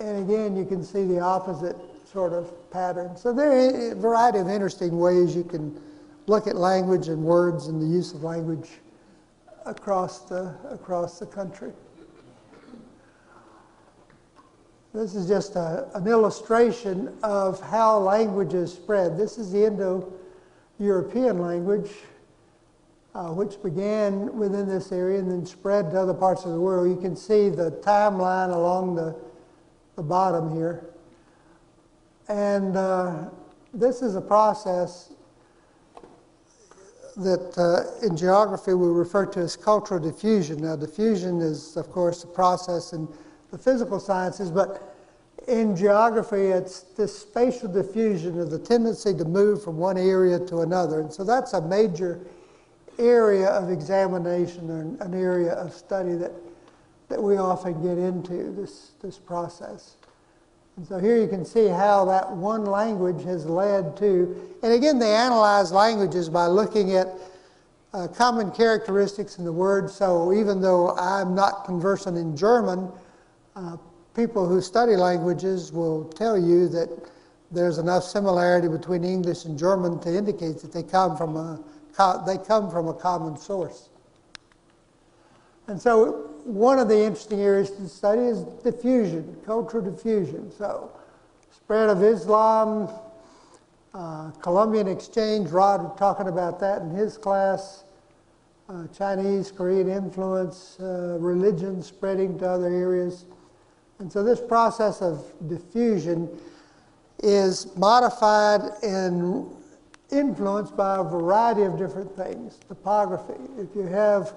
And again, you can see the opposite sort of pattern. So there are a variety of interesting ways you can look at language and words and the use of language across the country. This is just an illustration of how languages spread. This is the Indo-European language, which began within this area and then spread to other parts of the world. You can see the timeline along the bottom here. And this is a process that in geography we refer to as cultural diffusion. Now, diffusion is, of course, a process in the physical sciences, but in geography it's this spatial diffusion of the tendency to move from one area to another. And so that's a major area of examination or an area of study that we often get into, this process. And so here you can see how that one language has led to, and again they analyze languages by looking at common characteristics in the words. So even though I'm not conversant in German, people who study languages will tell you that there's enough similarity between English and German to indicate that they come from a common source. And so one of the interesting areas to study is diffusion, cultural diffusion. So spread of Islam, Columbian exchange, Rod was talking about that in his class, Chinese, Korean influence, religion spreading to other areas. And so this process of diffusion is modified and influenced by a variety of different things. Topography. If you have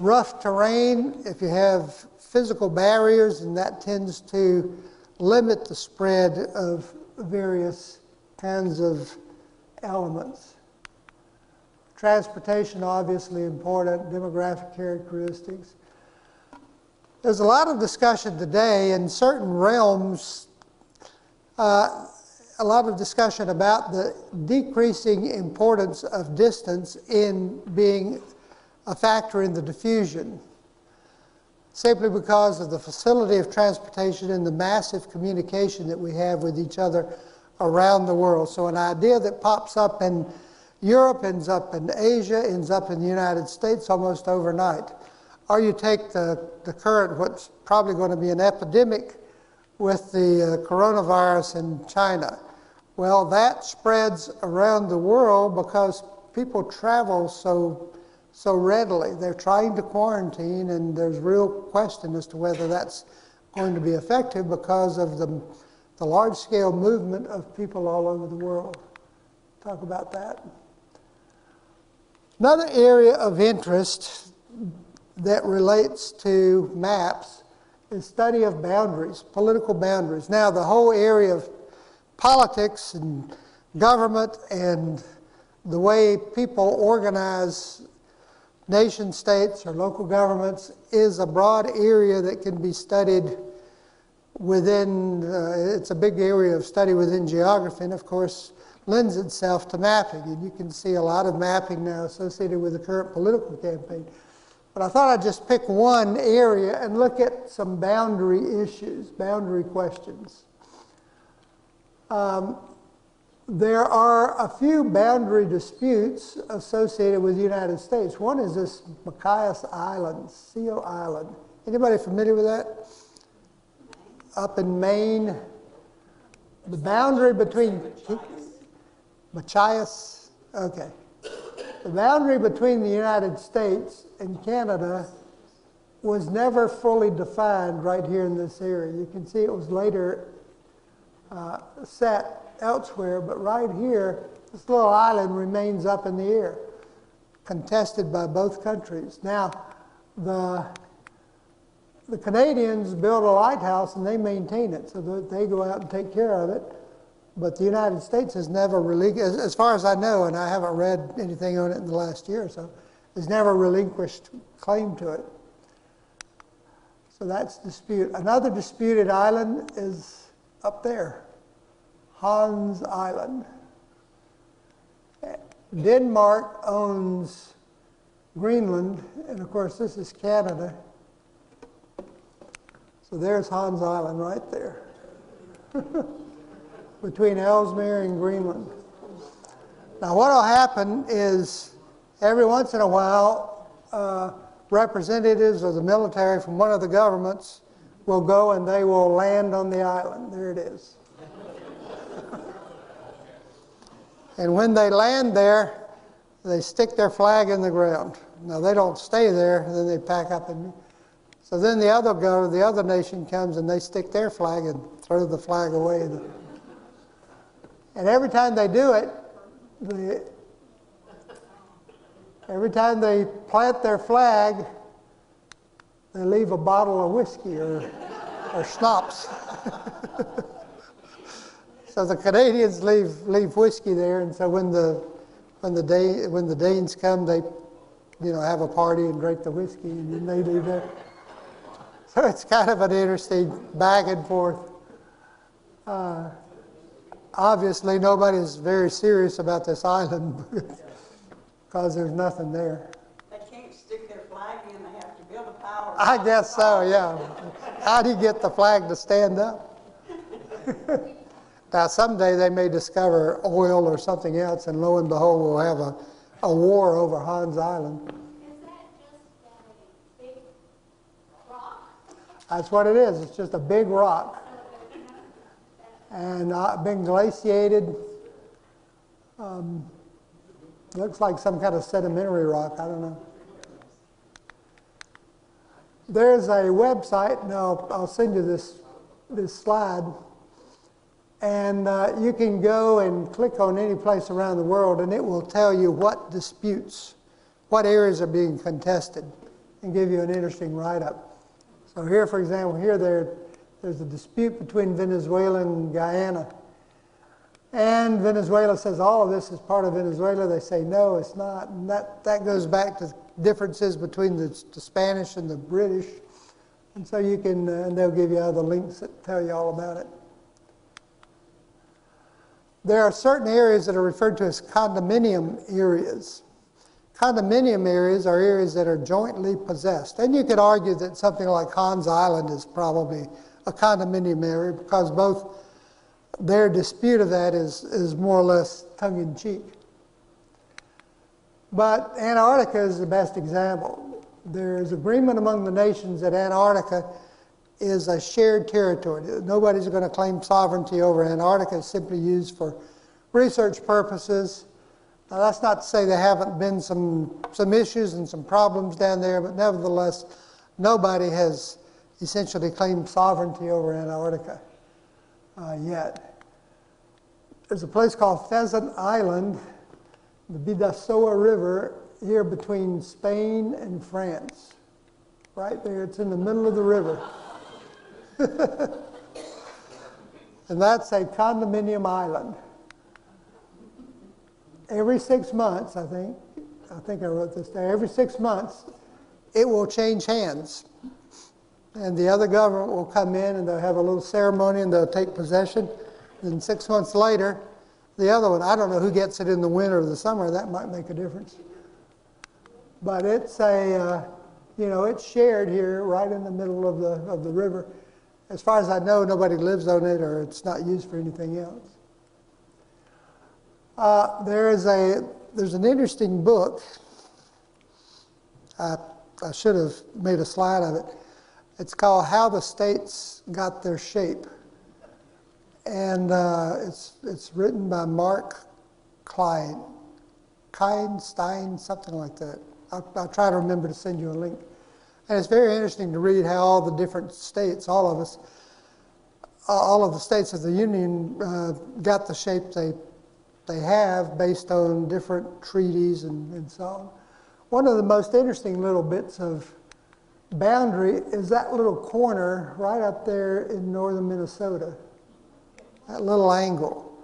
rough terrain, if you have physical barriers, and that tends to limit the spread of various kinds of elements. Transportation, obviously important, demographic characteristics. There's a lot of discussion today in certain realms, a lot of discussion about the decreasing importance of distance in being a factor in the diffusion, simply because of the facility of transportation and the massive communication that we have with each other around the world. So an idea that pops up in Europe ends up in Asia, ends up in the United States almost overnight. Or you take the current, what's probably going to be an epidemic with the coronavirus in China. Well, that spreads around the world because people travel so readily. They're trying to quarantine, and there's real question as to whether that's going to be effective because of the large-scale movement of people all over the world. Talk about that. Another area of interest that relates to maps is study of boundaries, political boundaries. Now, the whole area of politics and government and the way people organize nation states or local governments is a broad area that can be studied within, it's a big area of study within geography, and of course lends itself to mapping. And you can see a lot of mapping now associated with the current political campaign. But I thought I'd just pick one area and look at some boundary issues, boundary questions. There are a few boundary disputes associated with the United States. One is this Machias Island, Seal Island. Anybody familiar with that? Up in Maine. The boundary between Machias, okay. The boundary between the United States and Canada was never fully defined right here in this area. You can see it was later set elsewhere, but right here, this little island remains up in the air, contested by both countries. Now, the Canadians build a lighthouse and they maintain it, so that they go out and take care of it. But the United States has never as far as I know, and I haven't read anything on it in the last year or so, has never relinquished claim to it. So that's dispute. Another disputed island is up there, Hans Island. Denmark owns Greenland, and of course this is Canada. So there's Hans Island right there, between Ellesmere and Greenland. Now what will happen is every once in a while, representatives of the military from one of the governments will go and they will land on the island. There it is. And when they land there, they stick their flag in the ground. Now they don't stay there, then they pack up and so then the other nation comes and they stick their flag and throw the flag away. And every time they do it, every time they plant their flag, they leave a bottle of whiskey or schnapps. So the Canadians leave whiskey there, and so when the Danes come, they have a party and drink the whiskey, and then they leave there. So it's kind of an interesting back and forth. Obviously, nobody's very serious about this island because there's nothing there. They can't stick their flag in, they have to build a power. I guess so, yeah. How do you get the flag to stand up? Now, someday they may discover oil or something else, and lo and behold, we'll have a war over Hans Island. Is that just a big rock? That's what it is. It's just a big rock. And been glaciated. Looks like some kind of sedimentary rock. I don't know. There's a website, and I'll send you this slide. And you can go and click on any place around the world, and it will tell you what disputes, what areas are being contested, and give you an interesting write-up. So here, for example, there's a dispute between Venezuela and Guyana. And Venezuela says all of this is part of Venezuela. They say, no, it's not. And that goes back to differences between the Spanish and the British. And so you can, and they'll give you other links that tell you all about it. There are certain areas that are referred to as condominium areas. Condominium areas are areas that are jointly possessed. And you could argue that something like Hans Island is probably a condominium area because both their dispute of that is more or less tongue-in-cheek. But Antarctica is the best example. There is agreement among the nations that Antarctica is a shared territory. Nobody's going to claim sovereignty over Antarctica. It's simply used for research purposes. Now, that's not to say there haven't been some issues and some problems down there, but nevertheless, nobody has essentially claimed sovereignty over Antarctica yet. There's a place called Pheasant Island, the Bidassoa River, here between Spain and France. Right there, it's in the middle of the river. And that's a condominium island. Every 6 months, I think I wrote this down, every 6 months, it will change hands. And the other government will come in and they'll have a little ceremony and they'll take possession. And 6 months later, the other one, I don't know who gets it in the winter or the summer, that might make a difference. But it's it's shared here right in the middle of the river. As far as I know, nobody lives on it or it's not used for anything else. There's an interesting book. I should have made a slide of it. It's called How the States Got Their Shape. And it's written by Mark Stein, something like that. I'll try to remember to send you a link. And it's very interesting to read how all the different states, all of the states of the Union got the shape they have based on different treaties and so on. One of the most interesting little bits of boundary is that little corner right up there in northern Minnesota, that little angle.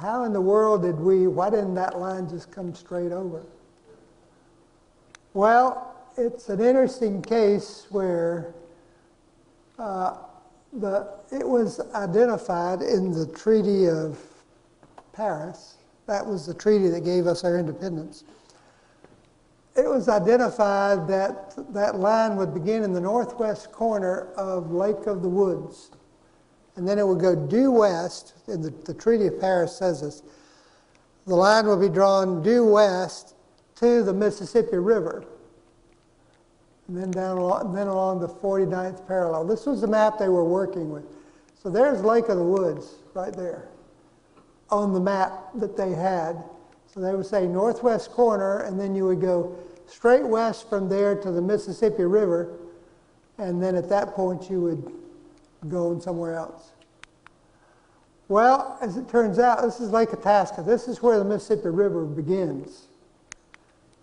How in the world why didn't that line just come straight over? Well, it's an interesting case where It was identified in the Treaty of Paris. That was the treaty that gave us our independence. It was identified that that line would begin in the northwest corner of Lake of the Woods. And then it would go due west, and the Treaty of Paris says this. The line will be drawn due west to the Mississippi River, and then along the 49th parallel. This was the map they were working with. So there's Lake of the Woods right there on the map that they had. So they would say northwest corner, and then you would go straight west from there to the Mississippi River, and then at that point you would go somewhere else. Well, as it turns out, this is Lake Itasca. This is where the Mississippi River begins,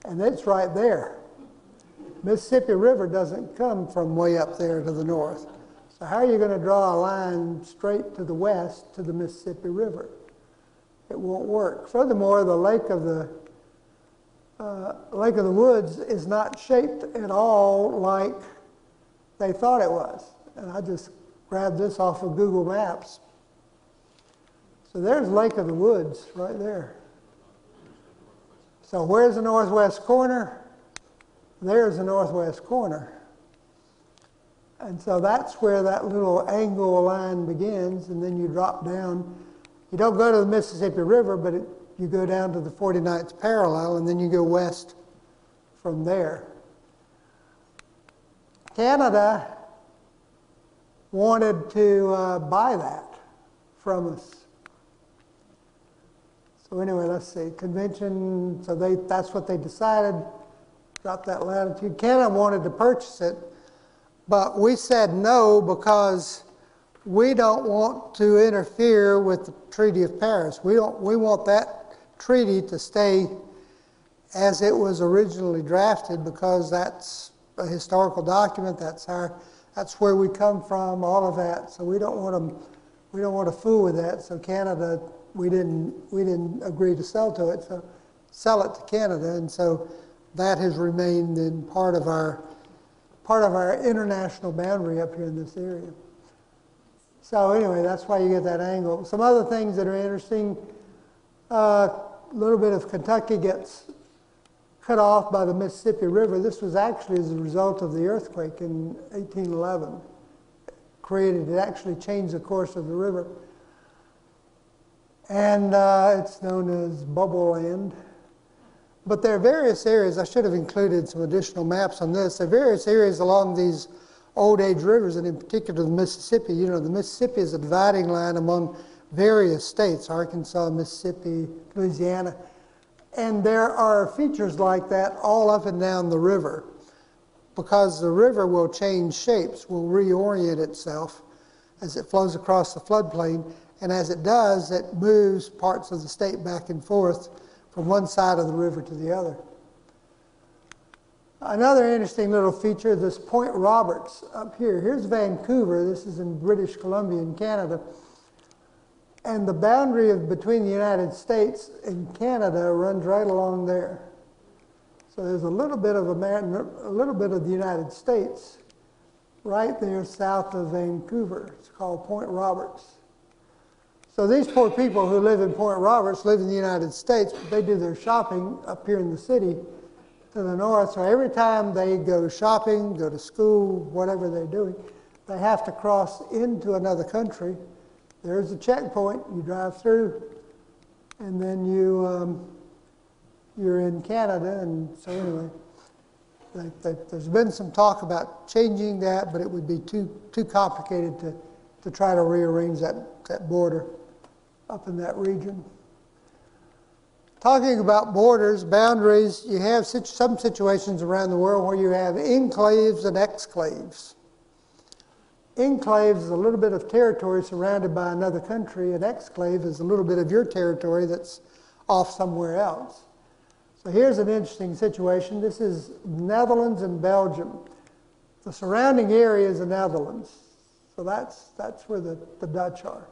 and it's right there. Mississippi River doesn't come from way up there to the north. So how are you going to draw a line straight to the west to the Mississippi River? It won't work. Furthermore, the Lake of the Woods is not shaped at all like they thought it was. And I just grabbed this off of Google Maps. So there's Lake of the Woods right there. So where's the northwest corner? There's the northwest corner. And so that's where that little angle line begins, and then you drop down. You don't go to the Mississippi River, but you go down to the 49th parallel, and then you go west from there. Canada wanted to buy that from us. So anyway, let's see, convention, so that's what they decided, drop that latitude. Canada wanted to purchase it, but we said no because we don't want to interfere with the Treaty of Paris. We want that treaty to stay as it was originally drafted, because that's a historical document. That's where we come from. All of that. So we don't want to fool with that. So Canada, we didn't agree to sell to it. So sell it to Canada, and so that has remained in part of our international boundary up here in this area. So anyway, that's why you get that angle. Some other things that are interesting, a little bit of Kentucky gets cut off by the Mississippi River. This was actually as a result of the earthquake in 1811. It actually changed the course of the river. And it's known as Bubble Land. But there are various areas, I should have included some additional maps on this. There are various areas along these old age rivers, and in particular the Mississippi. You know, the Mississippi is a dividing line among various states, Arkansas, Mississippi, Louisiana. And there are features like that all up and down the river, because the river will change shapes, will reorient itself as it flows across the floodplain. And as it does, it moves parts of the state back and forth from one side of the river to the other. Another interesting little feature, this Point Roberts up here. Here's Vancouver. This is in British Columbia in Canada. And the boundary between the United States and Canada runs right along there. So there's a little bit of the United States right there south of Vancouver. It's called Point Roberts. So these poor people who live in Point Roberts live in the United States, but they do their shopping up here in the city to the north. So every time they go shopping, go to school, whatever they're doing, they have to cross into another country. There's a checkpoint, you drive through, and then you're in Canada. And so anyway, there's been some talk about changing that, but it would be too complicated to try to rearrange that border up in that region. Talking about borders, boundaries, you have some situations around the world where you have enclaves and exclaves. Enclave is a little bit of territory surrounded by another country. An exclave is a little bit of your territory that's off somewhere else. So here's an interesting situation. This is Netherlands and Belgium. The surrounding area is the Netherlands. So that's where the Dutch are.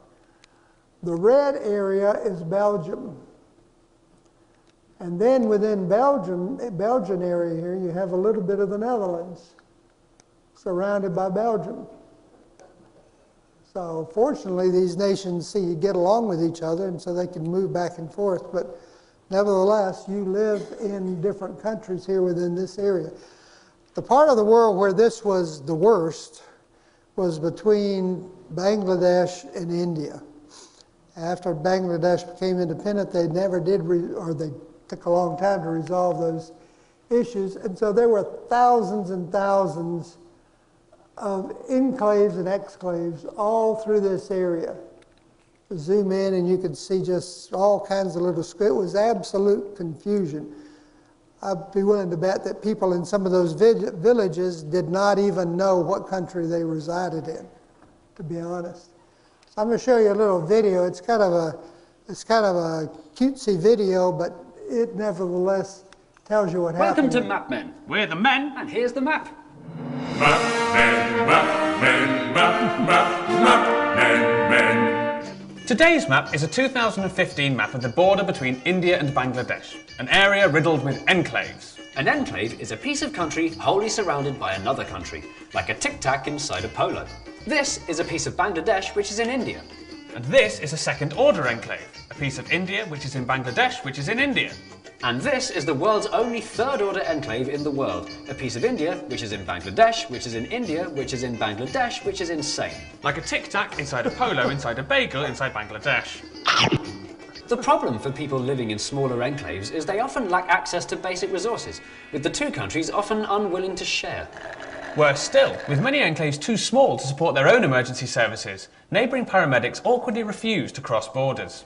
The red area is Belgium. And then within Belgian area here, you have a little bit of the Netherlands surrounded by Belgium. So fortunately, these nations get along with each other, and so they can move back and forth. But nevertheless, you live in different countries here within this area. The part of the world where this was the worst was between Bangladesh and India. After Bangladesh became independent, they never did, or they took a long time to resolve those issues. And so there were thousands and thousands of enclaves and exclaves all through this area. Zoom in and you could see just all kinds of little, it was absolute confusion. I'd be willing to bet that people in some of those villages did not even know what country they resided in, to be honest. So I'm going to show you a little video. It's kind of a cutesy video, but it nevertheless tells you what happened. Welcome to Map Men. We're the men, and here's the map. Map Men, Map Men, Map Men. Today's map is a 2015 map of the border between India and Bangladesh, an area riddled with enclaves. An enclave is a piece of country wholly surrounded by another country, like a tic-tac inside a polo. This is a piece of Bangladesh which is in India. And this is a second-order enclave, a piece of India which is in Bangladesh which is in India. And this is the world's only third-order enclave in the world, a piece of India which is in Bangladesh, which is in India, which is in Bangladesh, which is insane. Like a tic-tac inside a polo, inside a bagel, inside Bangladesh. The problem for people living in smaller enclaves is they often lack access to basic resources, with the two countries often unwilling to share. Worse still, with many enclaves too small to support their own emergency services, neighbouring paramedics awkwardly refuse to cross borders.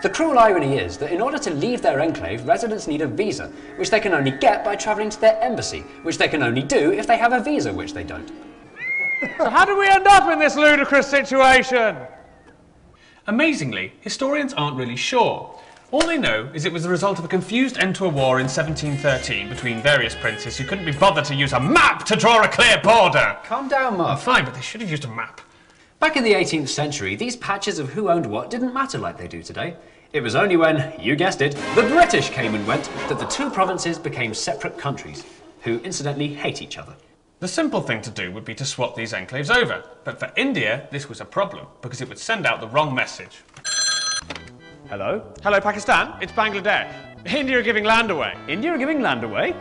The cruel irony is that in order to leave their enclave, residents need a visa, which they can only get by travelling to their embassy, which they can only do if they have a visa, which they don't. So how did we end up in this ludicrous situation? Amazingly, historians aren't really sure. All they know is it was the result of a confused end to a war in 1713 between various princes who couldn't be bothered to use a map to draw a clear border. Calm down, Mark. Fine, but they should have used a map. Back in the 18th century, these patches of who owned what didn't matter like they do today. It was only when, you guessed it, the British came and went that the two provinces became separate countries, who incidentally hate each other. The simple thing to do would be to swap these enclaves over, but for India, this was a problem, because it would send out the wrong message. Hello? Hello, Pakistan, it's Bangladesh. India are giving land away. India are giving land away?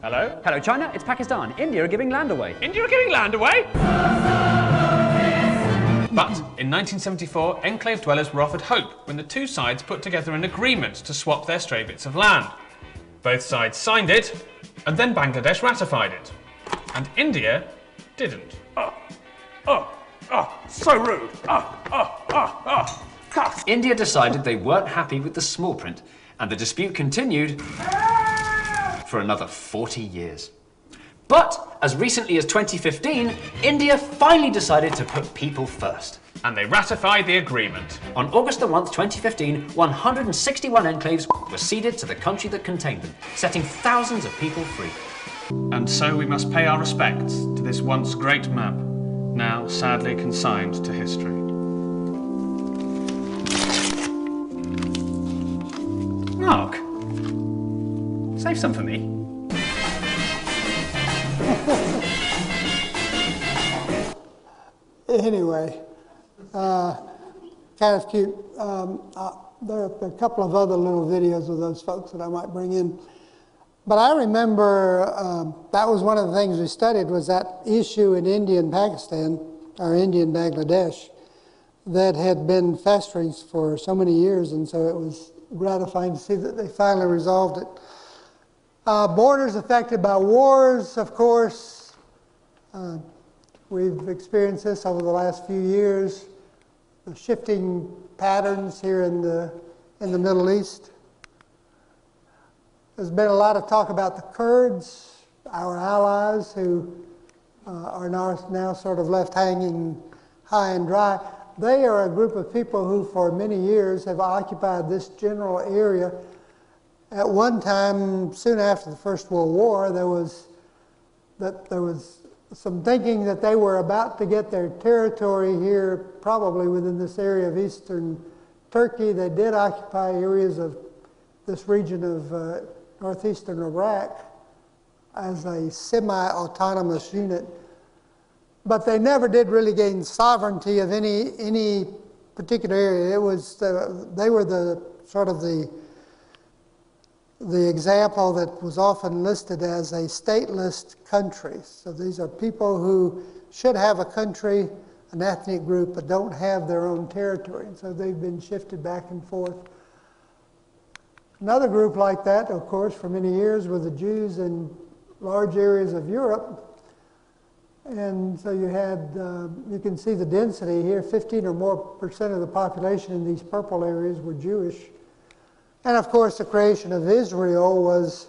Hello? Hello, China, it's Pakistan. India are giving land away. India are giving land away? But in 1974, enclave dwellers were offered hope when the two sides put together an agreement to swap their stray bits of land. Both sides signed it, and then Bangladesh ratified it. And India didn't. So rude. India decided they weren't happy with the small print, and the dispute continued for another 40 years. But, as recently as 2015, India finally decided to put people first. And they ratified the agreement. On August the 1st, 2015, 161 enclaves were ceded to the country that contained them, setting thousands of people free. And so we must pay our respects to this once great map, now sadly consigned to history. Mark, save some for me. Anyway, kind of cute. There are a couple of other little videos of those folks that I might bring in. But I remember that was one of the things we studied, was that issue in India and Pakistan, or India and Bangladesh, that had been festering for so many years, and so it was gratifying to see that they finally resolved it. Borders affected by wars, of course. We've experienced this over the last few years, the shifting patterns here in the Middle East. There's been a lot of talk about the Kurds, our allies, who are now sort of left hanging high and dry. They are a group of people who for many years have occupied this general area. At one time, soon after the First World War, there was some thinking that they were about to get their territory here, probably within this area of eastern Turkey, they did occupy areas of this region of northeastern Iraq as a semi-autonomous unit, but they never did really gain sovereignty of any particular area. It was they were the sort of the example that was often listed as a stateless country. So these are people who should have a country, an ethnic group, but don't have their own territory. And so they've been shifted back and forth. Another group like that, of course, for many years were the Jews in large areas of Europe. And so you had, you can see the density here, 15% or more of the population in these purple areas were Jewish. And of course, the creation of Israel was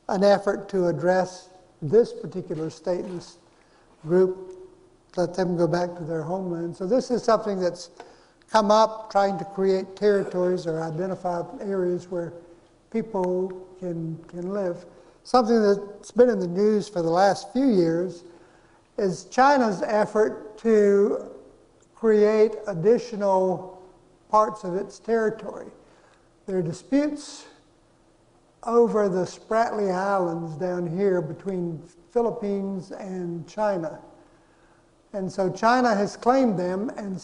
an effort to address this particular stateless group, let them go back to their homeland. So this is something that's come up, trying to create territories or identify areas where people can live. Something that's been in the news for the last few years is China's effort to create additional parts of its territory. There are disputes over the Spratly Islands down here between Philippines and China. And so China has claimed them, and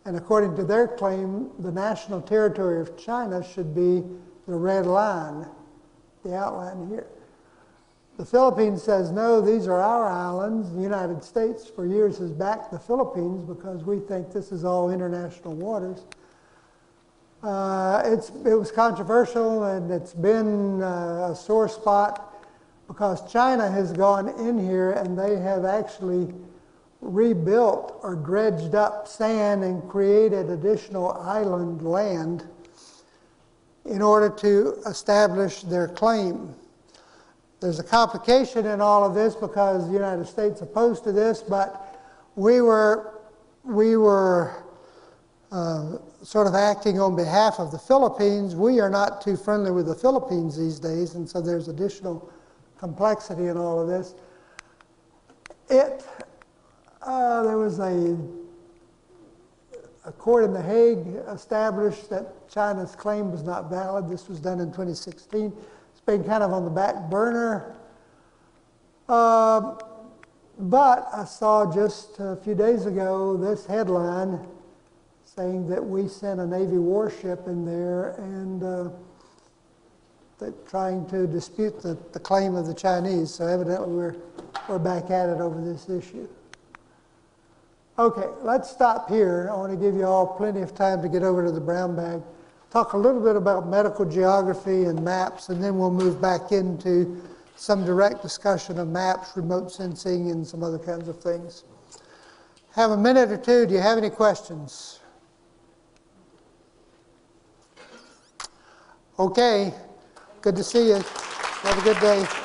according to their claim, the national territory of China should be the red line, the outline here. The Philippines says, no, these are our islands. The United States for years has backed the Philippines because we think this is all international waters. It was controversial, and it's been a sore spot because China has gone in here and they have actually rebuilt or dredged up sand and created additional island land in order to establish their claim. There's a complication in all of this because the United States opposed to this, but we were sort of acting on behalf of the Philippines. We are not too friendly with the Philippines these days, and so there's additional complexity in all of this. There was a court in The Hague established that China's claim was not valid. This was done in 2016. It's been kind of on the back burner. But I saw just a few days ago this headline saying that we sent a Navy warship in there and trying to dispute the claim of the Chinese. So evidently we're back at it over this issue. Okay, let's stop here. I want to give you all plenty of time to get over to the brown bag, talk a little bit about medical geography and maps, and then we'll move back into some direct discussion of maps, remote sensing, and some other kinds of things. Have a minute or two. Do you have any questions? Okay, good to see you. Have a good day.